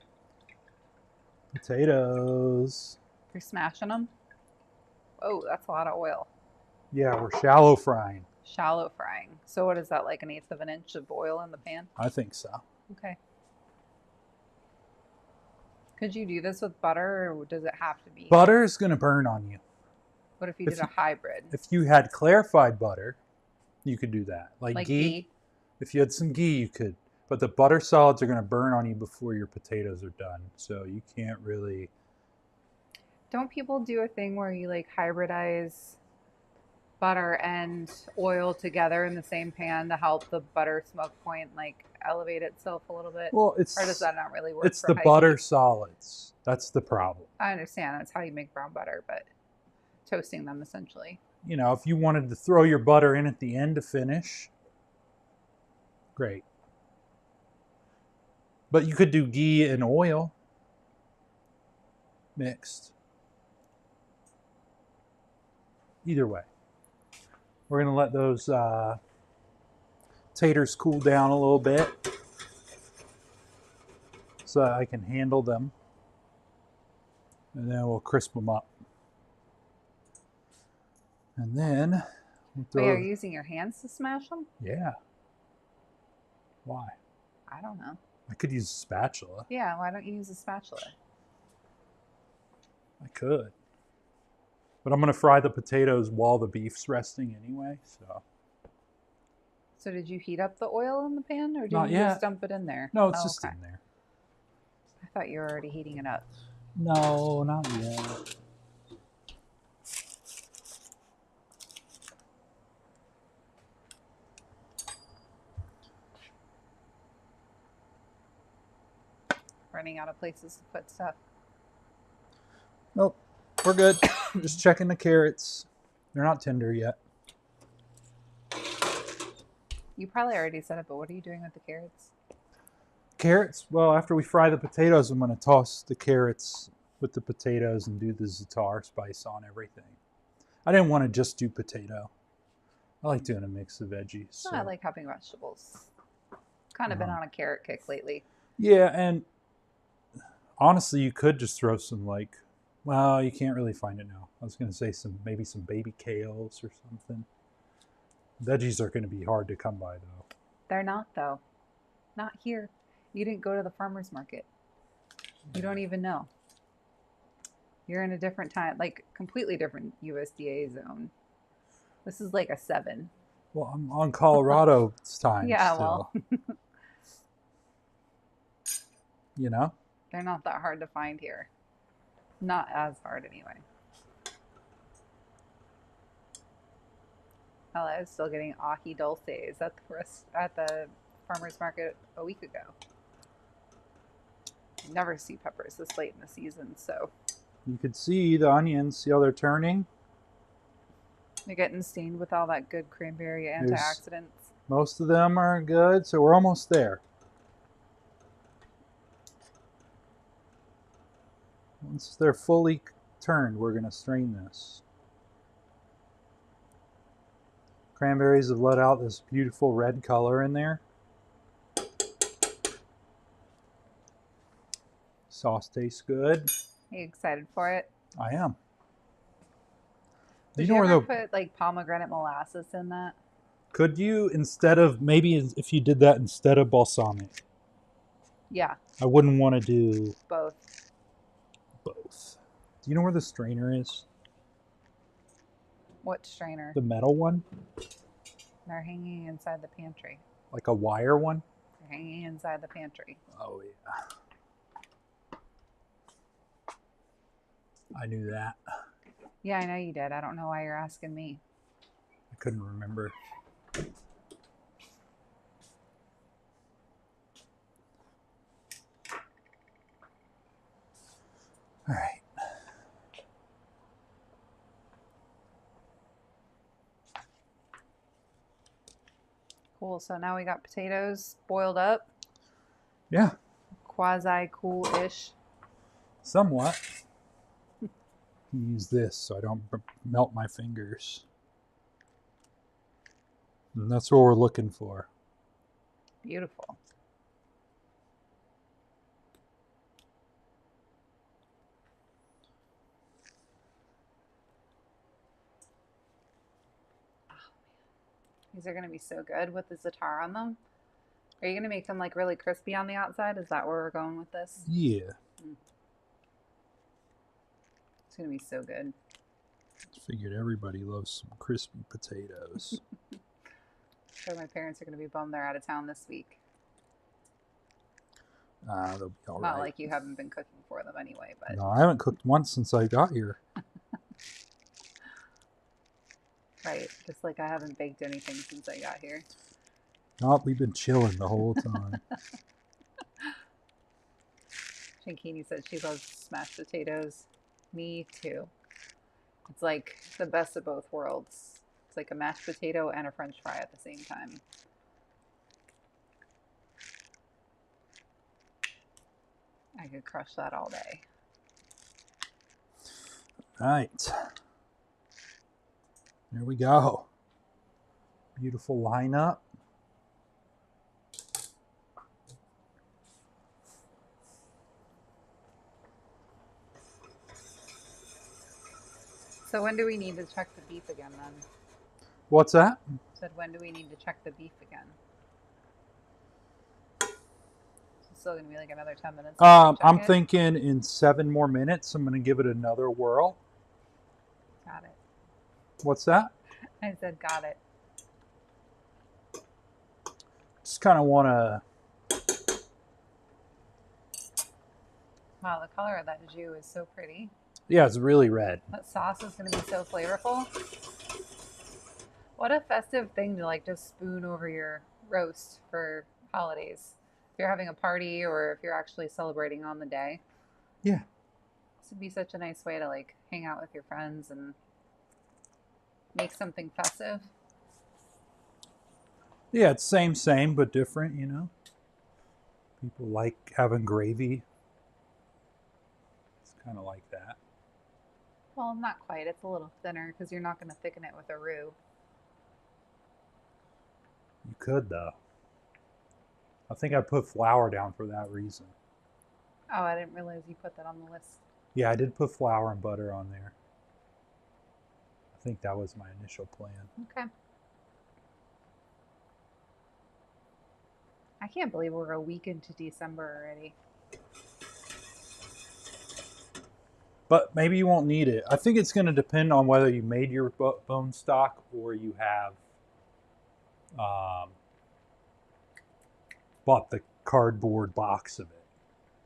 Potatoes. You're smashing them? Oh, that's a lot of oil. Yeah, we're shallow frying. Shallow frying. So, what is that, like 1/8 of an inch of oil in the pan? I think so. Okay. Could you do this with butter, or does it have to be? Butter is going to burn on you. What if you did a hybrid? If you had clarified butter, you could do that. Like ghee? If you had some ghee, you could. But the butter solids are going to burn on you before your potatoes are done. So you can't really. Don't people do a thing where you like hybridize butter and oil together in the same pan to help the butter smoke point like elevate itself a little bit? Well, Or does that not really work? It's for the high butter heat? solids. That's the problem. I understand that's how you make brown butter, but toasting them essentially. You know, if you wanted to throw your butter in at the end to finish, great. But you could do ghee and oil mixed. Either way. We're going to let those taters cool down a little bit so that I can handle them. And then we'll crisp them up. And then we'll throw. Wait, are you using your hands to smash them? Yeah. Why? I don't know. I could use a spatula. Yeah, why don't you use a spatula? I could. But I'm going to fry the potatoes while the beef's resting anyway, so. So did you heat up the oil in the pan, or did Not you yet. just dump it in there? No, it's just okay. in there. I thought you were already heating it up. No, not yet. Running out of places to put stuff. Nope, we're good. Just checking the carrots. They're not tender yet. You probably already said it, but what are you doing with the carrots? Carrots? Well, after we fry the potatoes, I'm going to toss the carrots with the potatoes and do the za'atar spice on everything. I didn't want to just do potato. I like doing a mix of veggies. So. I like having vegetables. Kind of been on a carrot kick lately. Yeah, and honestly, you could just throw some well, you can't really find it now. I was going to say maybe some baby kales or something. Veggies are going to be hard to come by, though. They're not, though. Not here. You didn't go to the farmer's market. You don't even know. You're in a different time, like completely different USDA zone. This is like a 7. Well, I'm on Colorado's time yeah, still. well. You know? They're not that hard to find here. Not as hard, anyway. Hell, I was still getting ají dulces at the farmer's market a week ago. You never see peppers this late in the season, so You could see the onions. See how they're turning? they're getting stained with all that good cranberry There's antioxidants. most of them are good, so we're almost there. Once they're fully turned, we're going to strain this. Cranberries have let out this beautiful red color in there. Sauce tastes good. Are you excited for it? I am. Did you ever put like pomegranate molasses in that? Could you, instead of, maybe if you did that instead of balsamic? Yeah. I wouldn't want to do both. Both. Do you know where the strainer is? What strainer? The metal one? They're hanging inside the pantry. Like a wire one? They're hanging inside the pantry. Oh, yeah. I knew that. Yeah, I know you did. I don't know why you're asking me. I couldn't remember. All right. Cool. So now we got potatoes boiled up. Yeah. Quasi cool-ish. Somewhat. Use this so I don't melt my fingers. And that's what we're looking for. Beautiful. These are going to be so good with the za'atar on them. Are you going to make them like really crispy on the outside? Is that where we're going with this? Yeah. It's going to be so good. Figured everybody loves some crispy potatoes. So my parents are going to be bummed they're out of town this week. They'll be all right. Not like you haven't been cooking for them anyway, but No, I haven't cooked once since I got here. right, just like I haven't baked anything since I got here. Nope, we've been chilling the whole time. Shankini said she loves smashed potatoes. Me too. It's like the best of both worlds. It's like a mashed potato and a french fry at the same time. I could crush that all day. All right. There we go. Beautiful lineup. So when do we need to check the beef again then? What's that? Said when do we need to check the beef again? It's still gonna be like another 10 minutes. I'm thinking in 7 more minutes, I'm going to give it another whirl. Got it. What's that? I said got it. Just kind of want to... Wow, the color of that jus is so pretty. Yeah, it's really red. That sauce is going to be so flavorful. What a festive thing to like just spoon over your roast for holidays. If you're having a party or if you're actually celebrating on the day. Yeah. This would be such a nice way to like hang out with your friends and make something festive. Yeah, it's same, but different, you know. People like having gravy. It's kind of like that. Well, not quite. It's a little thinner because you're not going to thicken it with a roux. You could, though. I think I put flour down for that reason. Oh, I didn't realize you put that on the list. Yeah, I did put flour and butter on there. I think that was my initial plan. Okay. I can't believe we're a week into December already. But maybe you won't need it. I think it's going to depend on whether you made your bone stock or you have bought the cardboard box of it.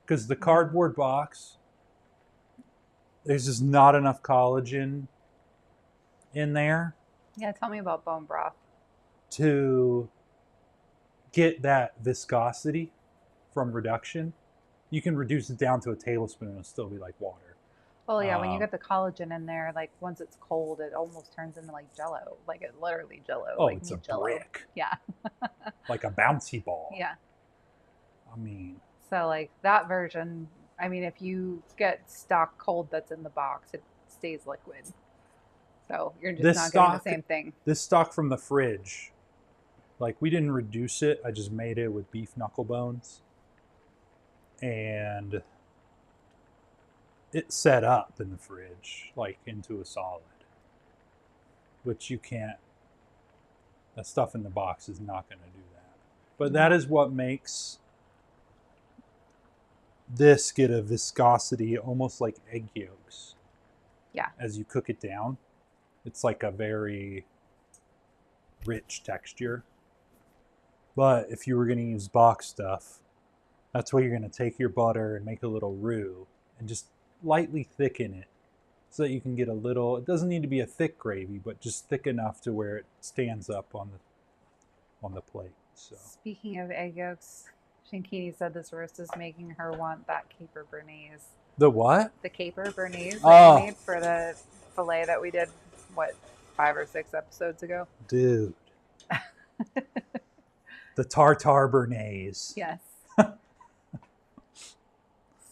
Because the cardboard box, there's just not enough collagen in there Yeah, tell me about bone broth. to get that viscosity from reduction. You can reduce it down to a tablespoon and it'll still be like water. Well, yeah, when you Um, get the collagen in there, like once it's cold, it almost turns into like jello. Like it literally jello, oh, like it's a meat jello. brick, Yeah. like a bouncy ball. Yeah. I mean, So like that version, I mean, if you get stock cold that's in the box, it stays liquid. So you're just this not getting the stock, same thing. this stock from the fridge, like we didn't reduce it. I just made it with beef knuckle bones, and it set up in the fridge like into a solid, which you can't. That stuff in the box is not going to do that. But that No. is what makes this get a viscosity almost like egg yolks Yeah. as you cook it down. It's like a very rich texture. But if you were going to use box stuff, that's where you're going to take your butter and make a little roux and just lightly thicken it so that you can get a little, it doesn't need to be a thick gravy, but just thick enough to where it stands up on the plate. So Speaking of egg yolks, Shinkini said this roast is making her want that caper béarnaise. the what? The caper béarnaise that Oh, you made for the filet that we did, what, 5 or 6 episodes ago? dude. The tartar béarnaise. Yes.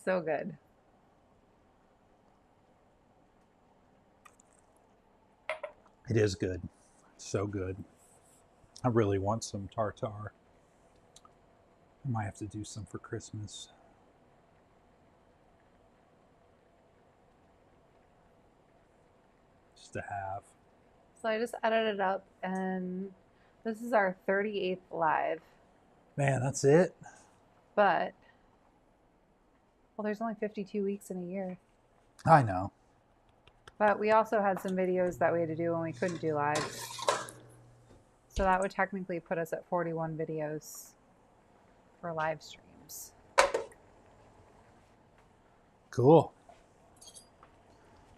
So good. It is good. So good. I really want some tartar. I might have to do some for Christmas. Just to have. So I just edited it up, and this is our 38th live. Man, that's it? But, well, there's only 52 weeks in a year. I know. But we also had some videos that we had to do when we couldn't do live. So that would technically put us at 41 videos for live streams. Cool.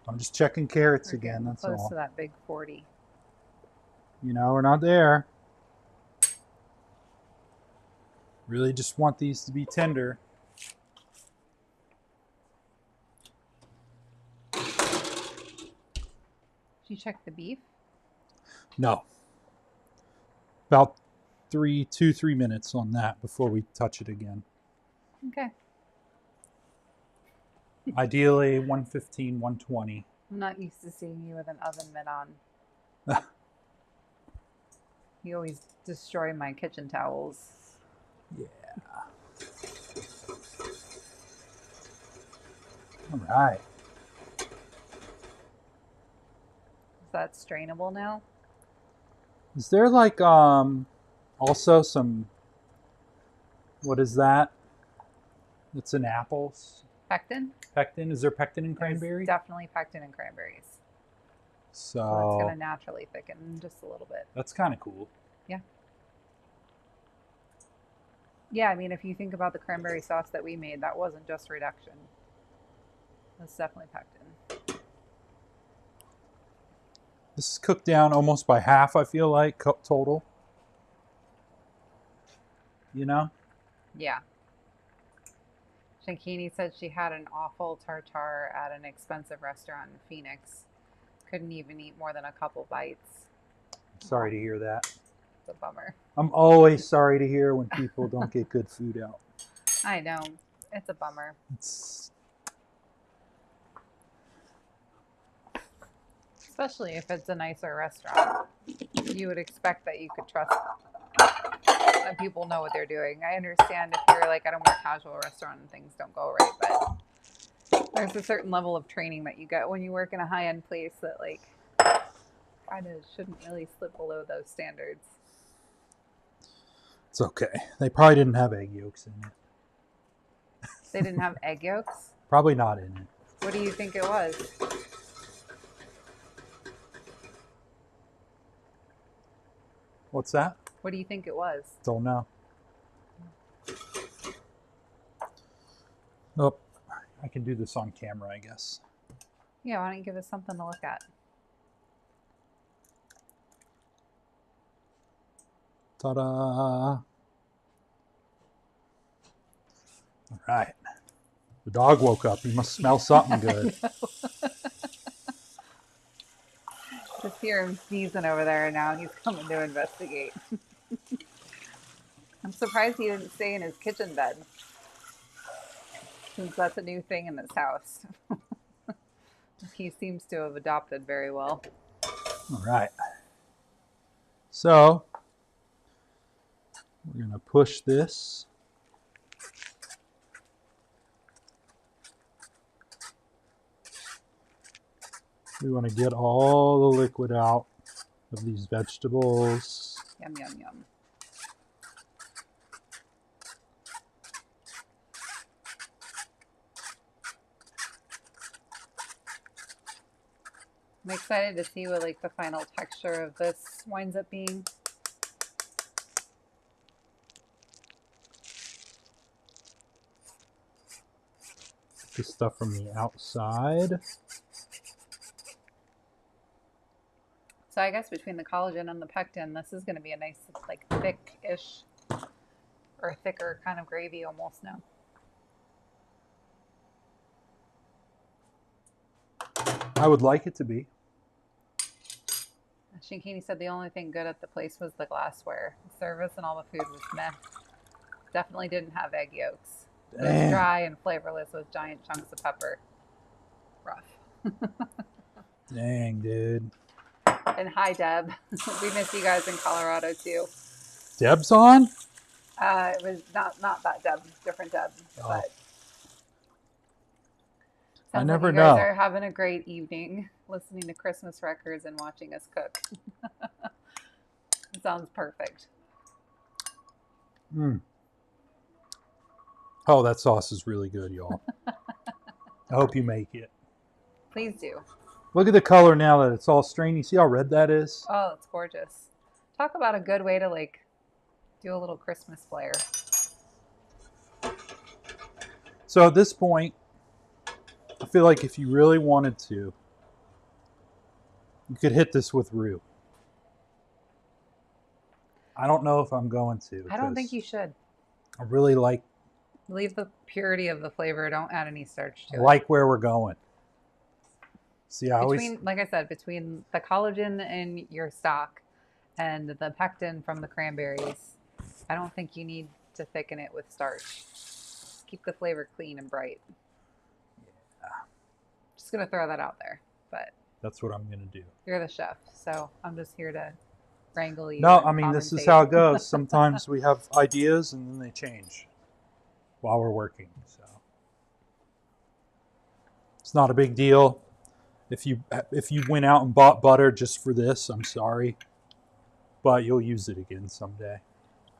I'm just checking carrots We're again, getting that's close all. to that big 40. You know, we're not there. Really just want these to be tender. Did you check the beef? No. About 3 minutes on that before we touch it again. Okay. Ideally 115, 120. I'm not used to seeing you with an oven mitt on. You always destroy my kitchen towels. Yeah. All right. Is that strainable now? Is there like also some, what is that? It's in apples. Pectin? Pectin. Is there pectin in cranberry? There's definitely pectin in cranberries. So it's So going to naturally thicken just a little bit. that's kind of cool. Yeah. Yeah, I mean, if you think about the cranberry sauce that we made, that wasn't just reduction. That's definitely pectin. This is cooked down almost by half, I feel like, total. You know? Yeah. Shankini said she had an awful tartare at an expensive restaurant in Phoenix. Couldn't even eat more than a couple bites. Sorry to hear that. It's a bummer. I'm always sorry to hear when people don't get good food out. I know. It's a bummer. It's... Especially if it's a nicer restaurant. You would expect that you could trust that people know what they're doing. I understand if you're like at a more casual restaurant and things don't go right, but there's a certain level of training that you get when you work in a high-end place that like kind of shouldn't really slip below those standards. It's okay. They probably didn't have egg yolks in it. They didn't have egg yolks? Probably not in it. What do you think it was? What's that? What do you think it was? Don't know. Oh, I can do this on camera, I guess. Yeah, why don't you give us something to look at? Ta-da! All right. The dog woke up. He must smell something good. Just hear him sneezing over there, and now he's coming to investigate. I'm surprised he didn't stay in his kitchen bed, since that's a new thing in this house. He seems to have adopted very well. All right. So we're going to push this. We want to get all the liquid out of these vegetables. Yum, yum, yum. I'm excited to see what like the final texture of this winds up being. The stuff from the outside. So I guess between the collagen and the pectin, this is going to be a nice, like, thick-ish or thicker kind of gravy almost now. I would like it to be. Shinkini said the only thing good at the place was the glassware. The service and all the food was meh. Definitely didn't have egg yolks. It was dry and flavorless with giant chunks of pepper. Rough. Dang, dude. And hi, Deb. We miss you guys in Colorado too. Deb's on? It was not that Deb, different Deb. Oh. But I sounds never like you guys know. are having a great evening, listening to Christmas records and watching us cook. It sounds perfect. Mm. Oh, that sauce is really good, y'all. I hope you make it. Please do. Look at the color now that it's all strained. You see how red that is? Oh, it's gorgeous. Talk about a good way to like do a little Christmas flair. So at this point, I feel like if you really wanted to, you could hit this with roux. I don't know if I'm going to. I don't think you should. I really like. Leave the purity of the flavor. Don't add any starch to it. I like where we're going. See, I always. Like I said, between the collagen in your stock and the pectin from the cranberries, I don't think you need to thicken it with starch. Keep the flavor clean and bright. Yeah. Just gonna throw that out there, but That's what I'm gonna do. you're the chef, so I'm just here to wrangle you. No, I mean this is how it goes. Sometimes we have ideas and then they change while we're working. So it's not a big deal. If you went out and bought butter just for this, I'm sorry, but you'll use it again someday.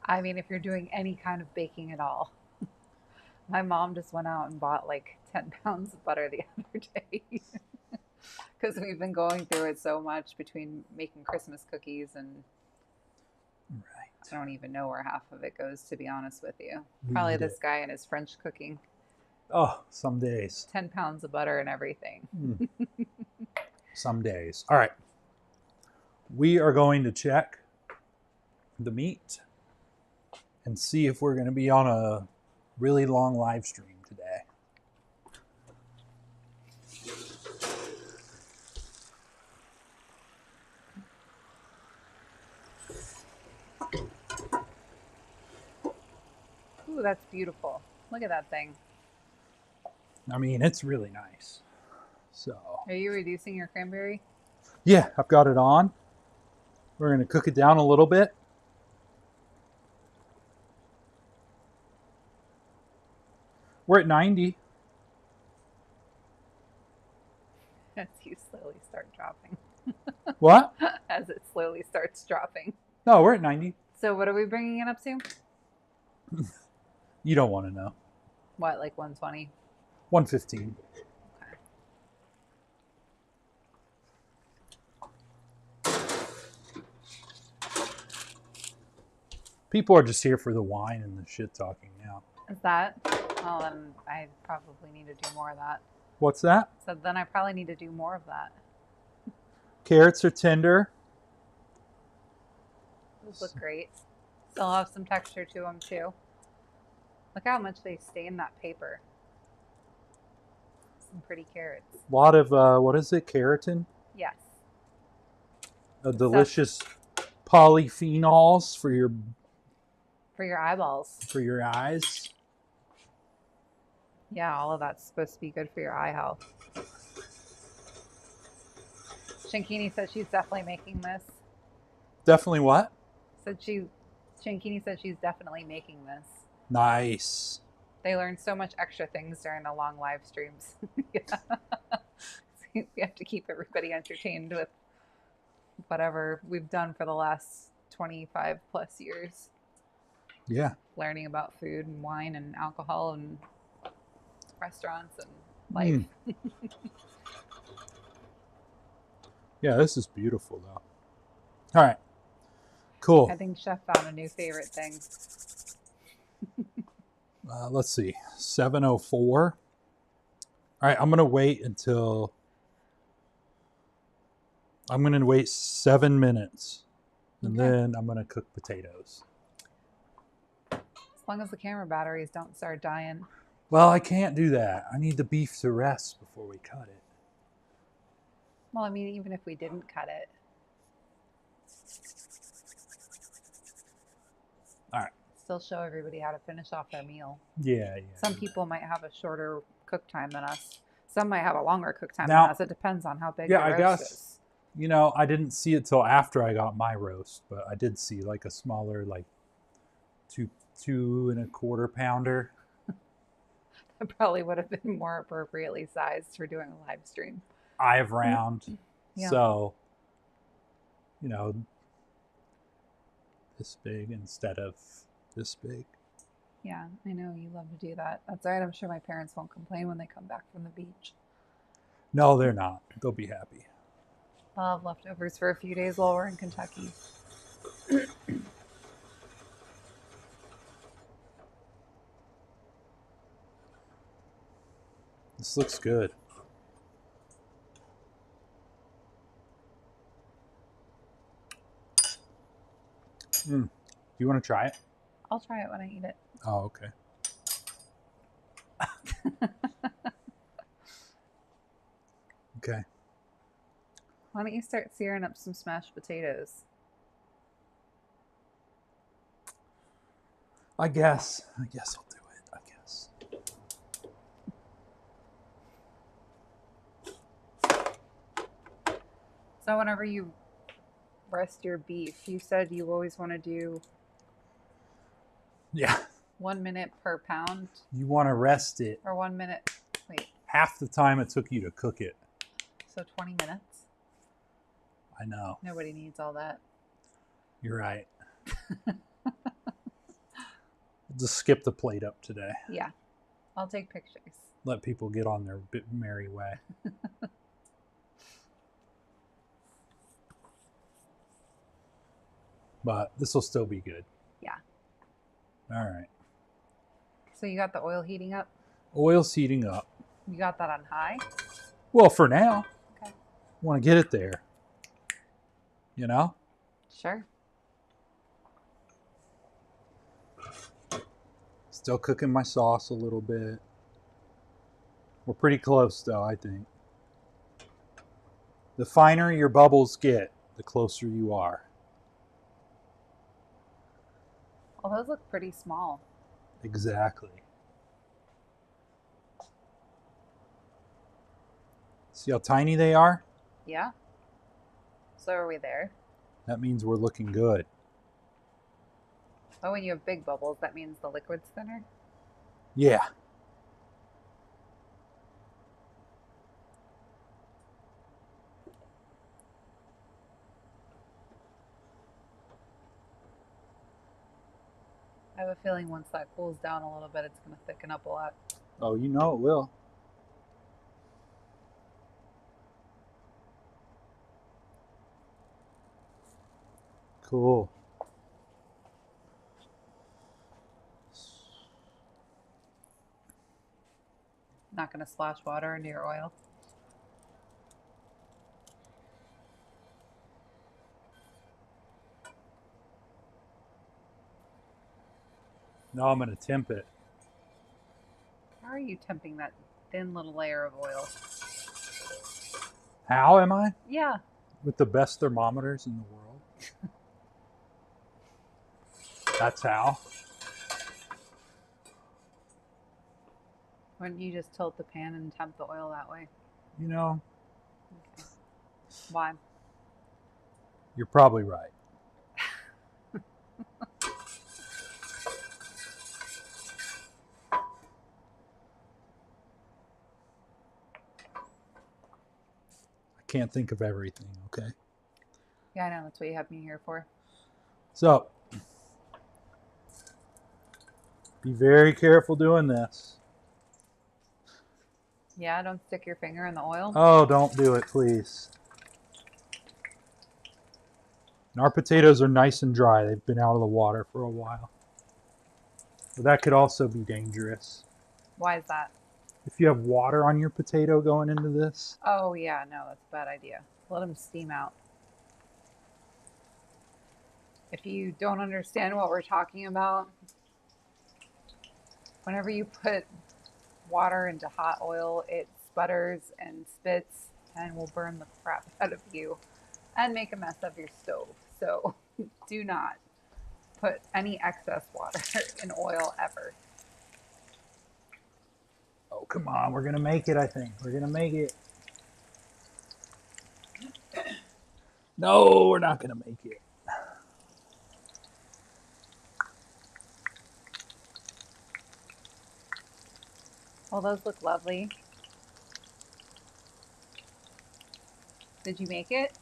I mean, if you're doing any kind of baking at all. My mom just went out and bought like 10 pounds of butter the other day because we've been going through it so much between making Christmas cookies and Right. I don't even know where half of it goes, to be honest with you. Probably this guy and his French cooking. Oh, some days. 10 pounds of butter and everything. Some days. All right. We are going to check the meat and see if we're going to be on a really long live stream today. Ooh, that's beautiful. Look at that thing. I mean, it's really nice. So. Are you reducing your cranberry? Yeah, I've got it on. We're going to cook it down a little bit. We're at 90. As you slowly start dropping. What? As it slowly starts dropping. No, we're at 90. So what are we bringing it up to? You don't want to know. What, like 120? 115. People are just here for the wine and the shit talking now. Is that? Well, then I probably need to do more of that. What's that? So then I probably need to do more of that. Carrots are tender. Those look great. They'll have some texture to them too. Look how much they stain that paper. Some pretty carrots. A lot of, what is it, keratin? Yes. A delicious polyphenols for your eyeballs. For your eyes. Yeah, all of that's supposed to be good for your eye health. Shankini said she's definitely making this. Definitely what? Shankini said she's definitely making this. Nice. They learned so much extra things during the long live streams. We have to keep everybody entertained with whatever we've done for the last 25 plus years. Yeah. Learning about food and wine and alcohol and restaurants and life. Yeah, this is beautiful though. All right. Cool. I think Chef found a new favorite thing. Let's see. 7:04. All right, I'm going to wait 7 minutes. And Okay. then I'm going to cook potatoes. As long as the camera batteries don't start dying. Well, I can't do that. I need the beef to rest before we cut it. Well, I mean, even if we didn't cut it. All right. Still show everybody how to finish off their meal. Yeah. Some people might have a shorter cook time than us. Some might have a longer cook time Now, than us. It depends on how big the I roast guess, is. you know, I didn't see it till after I got my roast, but I did see like a smaller, like two and a quarter pounder. It probably would have been more appropriately sized for doing a live stream. I have round. Yeah. So, you know, this big instead of this big. Yeah, I know you love to do that. That's all right. I'm sure my parents won't complain when they come back from the beach. No, they're not. They'll be happy. I'll have leftovers for a few days while we're in Kentucky. This looks good. Do you want to try it? I'll try it when I eat it. Oh, okay. Okay. Why don't you start searing up some smashed potatoes? I guess I'll do it. I guess. So whenever you rest your beef, you said you always want to do Yeah. 1 minute per pound You want to rest it. or 1 minute. Wait, Half the time it took you to cook it. so 20 minutes? I know. Nobody needs all that. You're right. Just skip the plate up today. Yeah, I'll take pictures. Let people get on their merry way. But this will still be good. Yeah. All right. So you got the oil heating up? Oil's heating up. You got that on high? Well, for now. Okay. Want to get it there. You know? Sure. Still cooking my sauce a little bit. We're pretty close though, I think. The finer your bubbles get, the closer you are. Well, those look pretty small. Exactly. See how tiny they are? Yeah. So are we there? That means we're looking good. Oh, when you have big bubbles, that means the liquid's thinner? Yeah. I have a feeling once that cools down a little bit, it's going to thicken up a lot. Oh, you know it will. Cool. Not going to splash water into your oil. No, I'm going to temp it. How are you temping that thin little layer of oil? How am I? Yeah. With the best thermometers in the world. That's how. Why don't you just tilt the pan and temp the oil that way? You know, Okay. Why? you're probably right. I can't think of everything, okay? Yeah, I know. That's what you have me here for. So, be very careful doing this. Yeah, don't stick your finger in the oil. Oh, don't do it, please. And our potatoes are nice and dry. They've been out of the water for a while. But that could also be dangerous. Why is that? If you have water on your potato going into this, Oh, yeah, no, that's a bad idea. Let them steam out. If you don't understand what we're talking about, whenever you put water into hot oil, it sputters and spits and will burn the crap out of you and make a mess of your stove. So do not put any excess water in oil ever. oh, come on. We're going to make it, I think. We're going to make it. No, we're not going to make it. Well, those look lovely. Did you make it?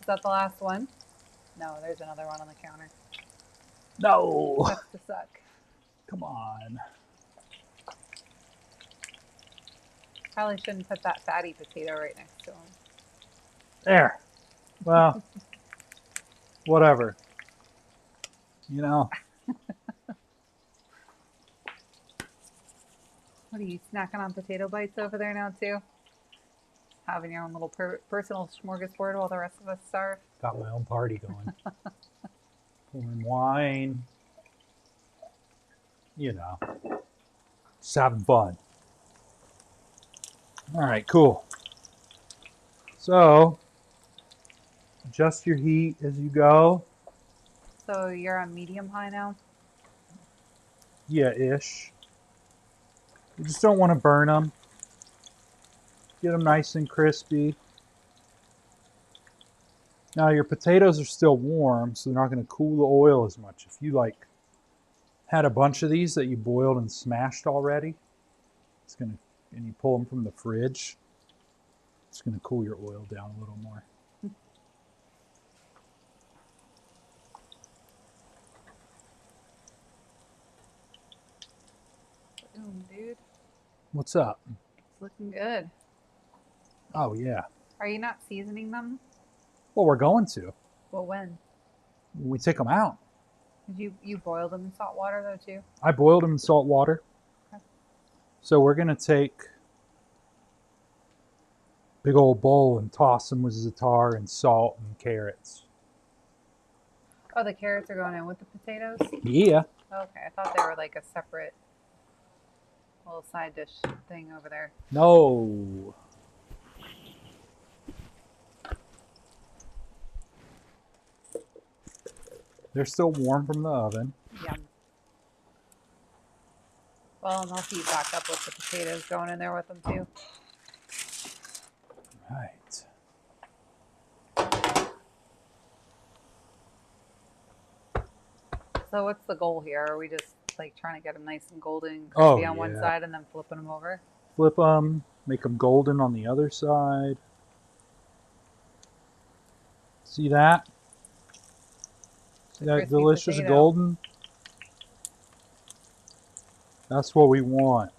Is that the last one? No, there's another one on the counter. No. Sucks to suck. Come on. Probably shouldn't put that fatty potato right next to him. There. Well, whatever. You know, What are you snacking on potato bites over there now too? Having your own little personal smorgasbord while the rest of us starve. got my own party going. Pouring wine. You know, just having fun. All right, cool. So, adjust your heat as you go. So you're on medium high now? Yeah, ish. You just don't want to burn them. Get them nice and crispy. Now your potatoes are still warm, so they're not going to cool the oil as much. If you like had a bunch of these that you boiled and smashed already, it's going to, and you pull them from the fridge, it's going to cool your oil down a little more. Boom, dude. What's up? It's looking good. Oh yeah. Are you not seasoning them? Well, we're going to. Well, when? We take them out. Did you boil them in salt water though too? I boiled them in salt water. Okay. So we're going to take a big old bowl and toss them with za'atar and salt and carrots. Oh, the carrots are going in with the potatoes? Yeah. Okay, I thought they were like a separate little side dish thing over there. No. They're still warm from the oven. Yum. Well, and they'll heat back up with the potatoes going in there with them too. Right. So what's the goal here? Are we just like trying to get them nice and golden, Oh, crispy on one yeah. side and then flipping them over? Flip them, make them golden on the other side. See that? See that Crispy delicious potato. golden? That's what we want.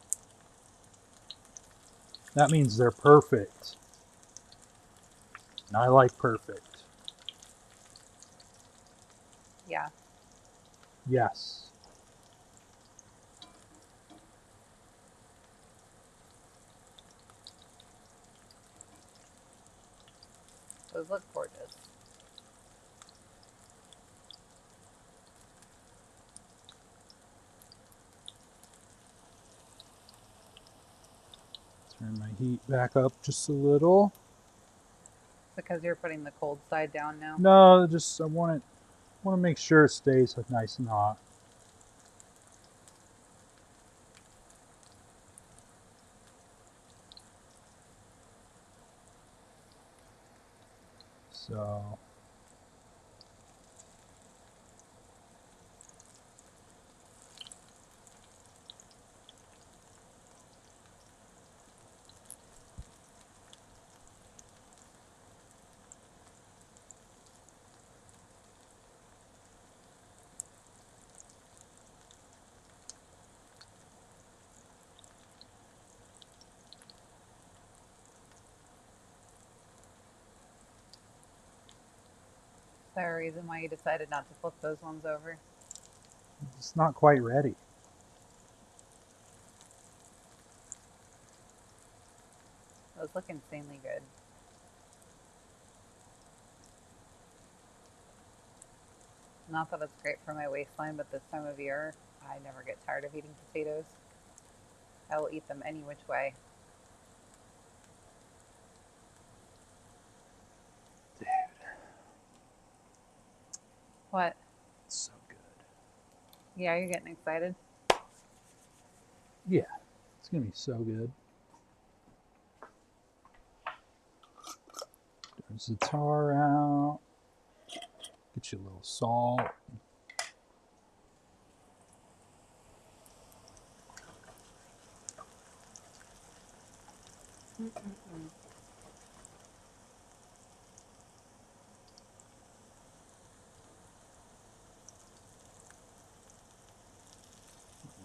That means they're perfect. And I like perfect. Yeah. Yes. Those look gorgeous. Turn my heat back up just a little. Because you're putting the cold side down now. No, just I want to make sure it stays nice and hot. So Is there a reason why you decided not to flip those ones over? it's not quite ready. Those look insanely good. Not that it's great for my waistline, but this time of year, I never get tired of eating potatoes. I will eat them any which way. Dude, What? it's so good. Yeah, you're getting excited? Yeah, it's gonna be so good. There's the tar out. Get you a little salt. Mm-mm-mm.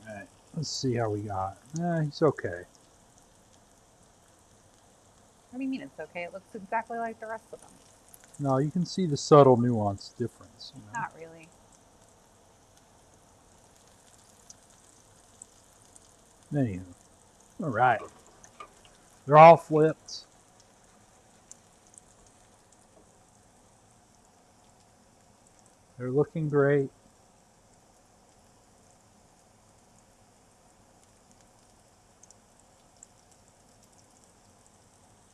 All right, let's see how we got. He's okay. What do you mean it's okay? It looks exactly like the rest of them. No, you can see the subtle nuance difference. You know? Not really. Anywho, all right. They're all flipped. They're looking great.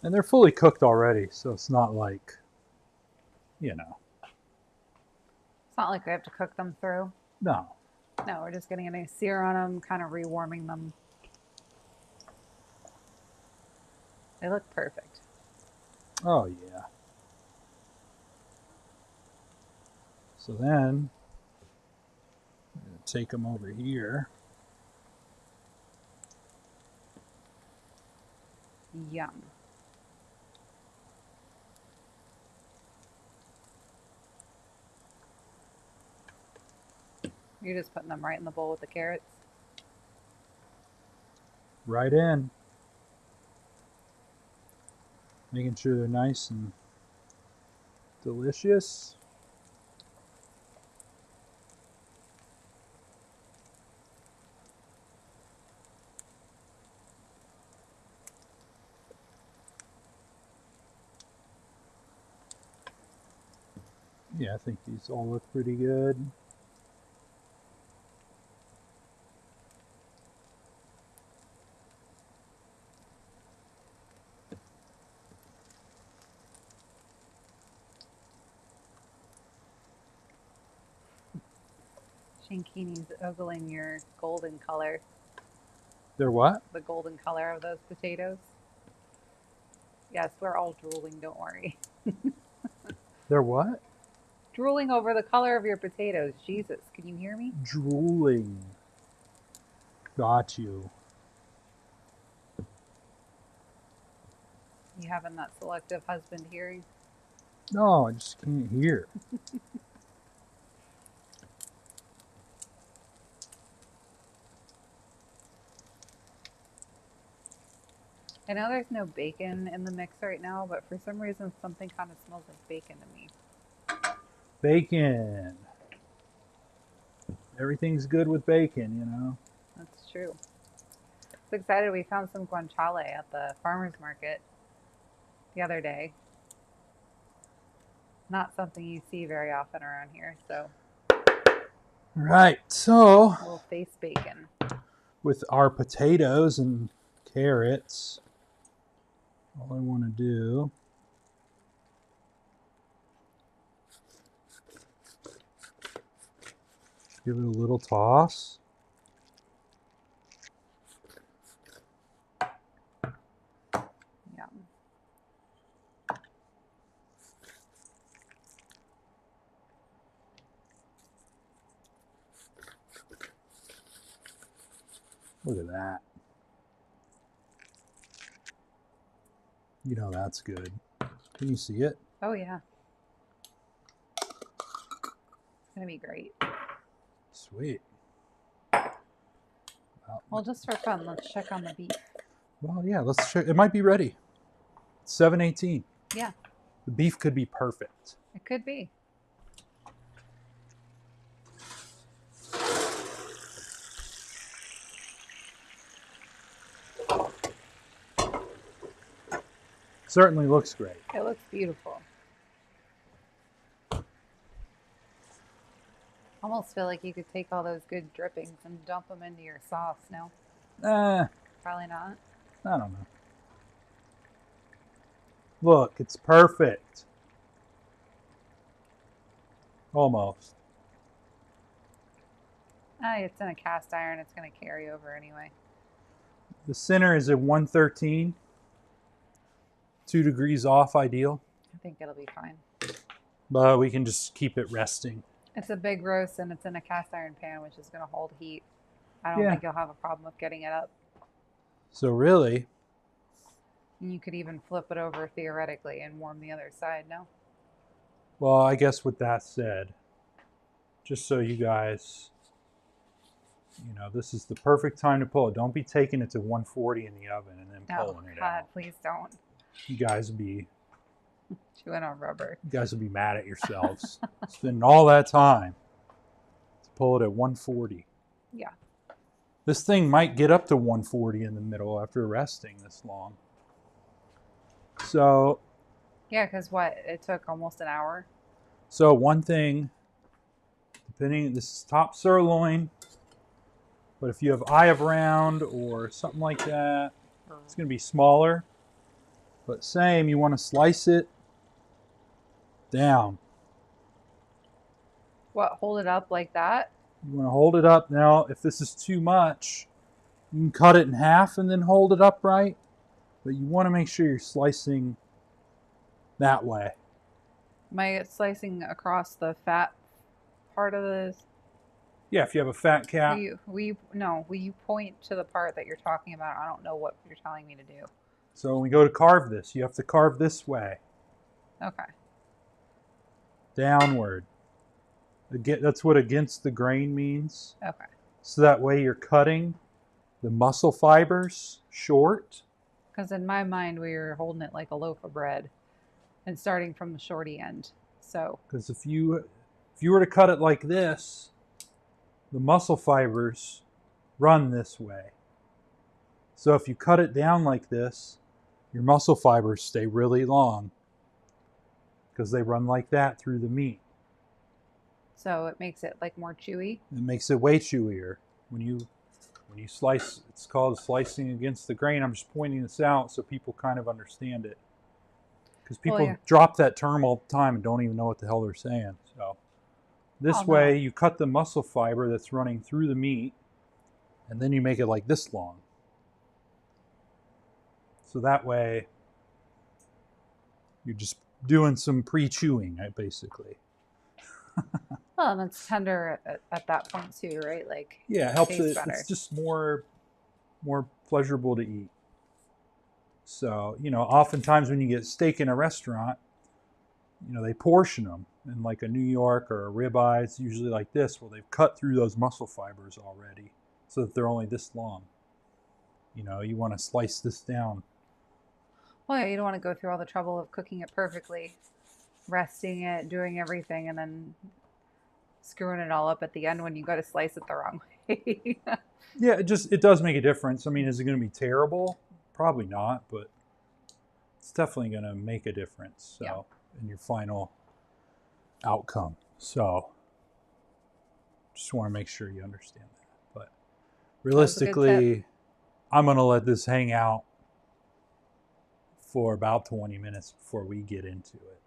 And they're fully cooked already, so it's not like, you know, It's not like we have to cook them through. no. No, we're just getting a nice sear on them, kind of rewarming them. They look perfect. Oh, yeah. So then, I'm going to take them over here. Yum. You're just putting them right in the bowl with the carrots. Right in. Making sure they're nice and delicious. Yeah, I think these all look pretty good. Shankini's ogling your golden color. They're what? The golden color of those potatoes. Yes, we're all drooling, don't worry. They're what? Drooling over the color of your potatoes. Jesus, can you hear me? Drooling. Got you. You having that selective husband hearing? No, I just can't hear. I know there's no bacon in the mix right now, but for some reason something kind of smells like bacon to me. Bacon. Everything's good with bacon, you know. That's true. So excited we found some guanciale at the farmer's market the other day. Not something you see very often around here, so Right, so we'll face bacon. with our potatoes and carrots, all I want to do is give it a little toss. Yum. Look at that. You know that's good. Can you see it? Oh yeah. It's gonna be great. Sweet. Well, just for fun, let's check on the beef. Well, yeah, let's check. It might be ready. It's 7:18. Yeah, The beef could be perfect. it could be. Certainly looks great. It looks beautiful. Almost feel like you could take all those good drippings and dump them into your sauce. No, probably not. I don't know. Look, it's perfect. Almost. It's in a cast iron. It's going to carry over anyway. The center is at 113. 2 degrees off ideal. I think it'll be fine. But we can just keep it resting. It's a big roast and it's in a cast iron pan, which is going to hold heat. I don't think you'll have a problem with getting it up. So really, And you could even flip it over theoretically and warm the other side, no? well, I guess with that said, just so you guys, you know, this is the perfect time to pull it. Don't be taking it to 140 in the oven and then pulling it God, out. please don't. You guys would be Chewing on rubber. mad at yourselves. Spending all that time to pull it at 140. Yeah. This thing might get up to 140 in the middle after resting this long. So, Yeah, because what? It took almost an hour. so one thing, depending, this is top sirloin, but if you have eye of round or something like that, it's going to be smaller. But same, you want to slice it down. What? Hold it up like that? You want to hold it up. Now, if this is too much, you can cut it in half and then hold it upright. But you want to make sure you're slicing that way. Am I slicing across the fat part of the... Yeah, if you have a fat cat. Will you point to the part that you're talking about? I don't know what you're telling me to do. So when we go to carve this, you have to carve this way. Okay. Downward. Again, that's what against the grain means. Okay. So that way you're cutting the muscle fibers short. Because in my mind, we were holding it like a loaf of bread and starting from the shorty end. So, Because if you were to cut it like this, the muscle fibers run this way. So if you cut it down like this, your muscle fibers stay really long because they run like that through the meat. so it makes it like more chewy. It makes it way chewier. When you slice, it's called slicing against the grain. I'm just pointing this out so people kind of understand it. Because people drop that term all the time and don't even know what the hell they're saying. So this way you cut the muscle fiber that's running through the meat and then you make it like this long. So that way you're just doing some pre-chewing, basically. Well, and it's tender at that point too, right? Like, yeah, it helps tastes it. better. It's just more pleasurable to eat. So, you know, oftentimes when you get steak in a restaurant, you know, they portion them in like a New York or a ribeye. It's usually like this. Well, they've cut through those muscle fibers already so that they're only this long. You know, you want to slice this down. Well, yeah, you don't want to go through all the trouble of cooking it perfectly, resting it, doing everything, and then screwing it all up at the end when you got to slice it the wrong way. Yeah, it does make a difference. I mean, is it going to be terrible? Probably not, but it's definitely going to make a difference. So, in your final outcome. So, just want to make sure you understand that. But realistically, I'm going to let this hang out for about 20 minutes before we get into it.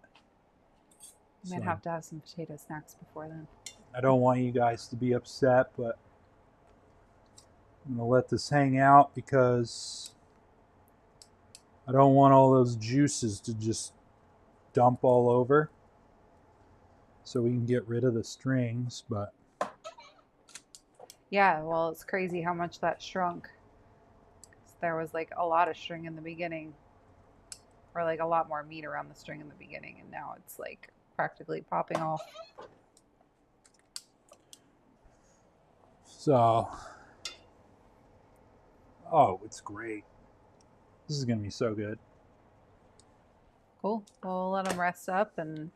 Might So have to have some potato snacks before then. I don't want you guys to be upset, but I'm going to let this hang out because I don't want all those juices to just dump all over. So we can get rid of the strings, but Yeah, well, it's crazy how much that shrunk. There was like a lot of string in the beginning, or like a lot more meat around the string in the beginning, and now it's like practically popping off. so, oh, it's great. This is going to be so good. Cool. We'll let them rest up, and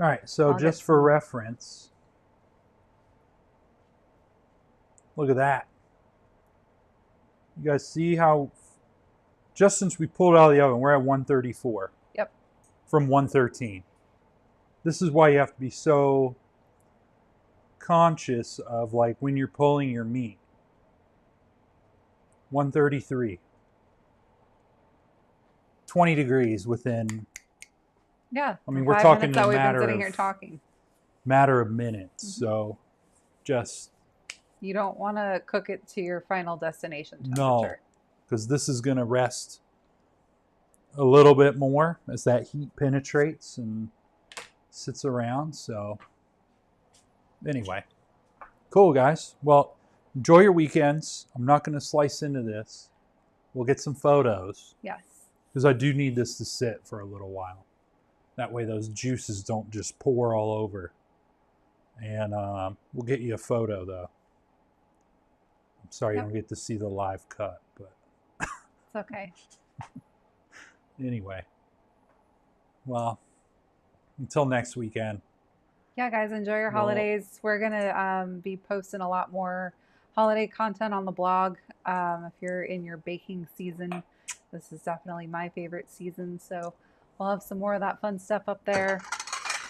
All right, so I'll get just for some. reference, look at that. You guys see how just since we pulled it out of the oven, we're at 134 Yep. from 113. This is why you have to be so conscious of like when you're pulling your meat. 133. 20 degrees within, Yeah. I mean, For we're 5 minutes talking that a we've been sitting here talking. matter of minutes. Mm-hmm. So just You don't want to cook it to your final destination temperature. no, because this is going to rest a little bit more as that heat penetrates and sits around. So anyway, cool guys. Well, enjoy your weekends. I'm not going to slice into this. We'll get some photos. Yes. Because I do need this to sit for a little while. That way those juices don't just pour all over. And we'll get you a photo though. I'm sorry you don't get to see the live cut, but it's okay. Anyway. Well, until next weekend. Yeah, guys, enjoy your holidays. We're going to be posting a lot more holiday content on the blog. If you're in your baking season, this is definitely my favorite season. So we'll have some more of that fun stuff up there.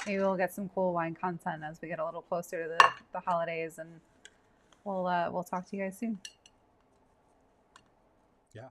Maybe we'll get some cool wine content as we get a little closer to the holidays. And we'll talk to you guys soon. Yeah.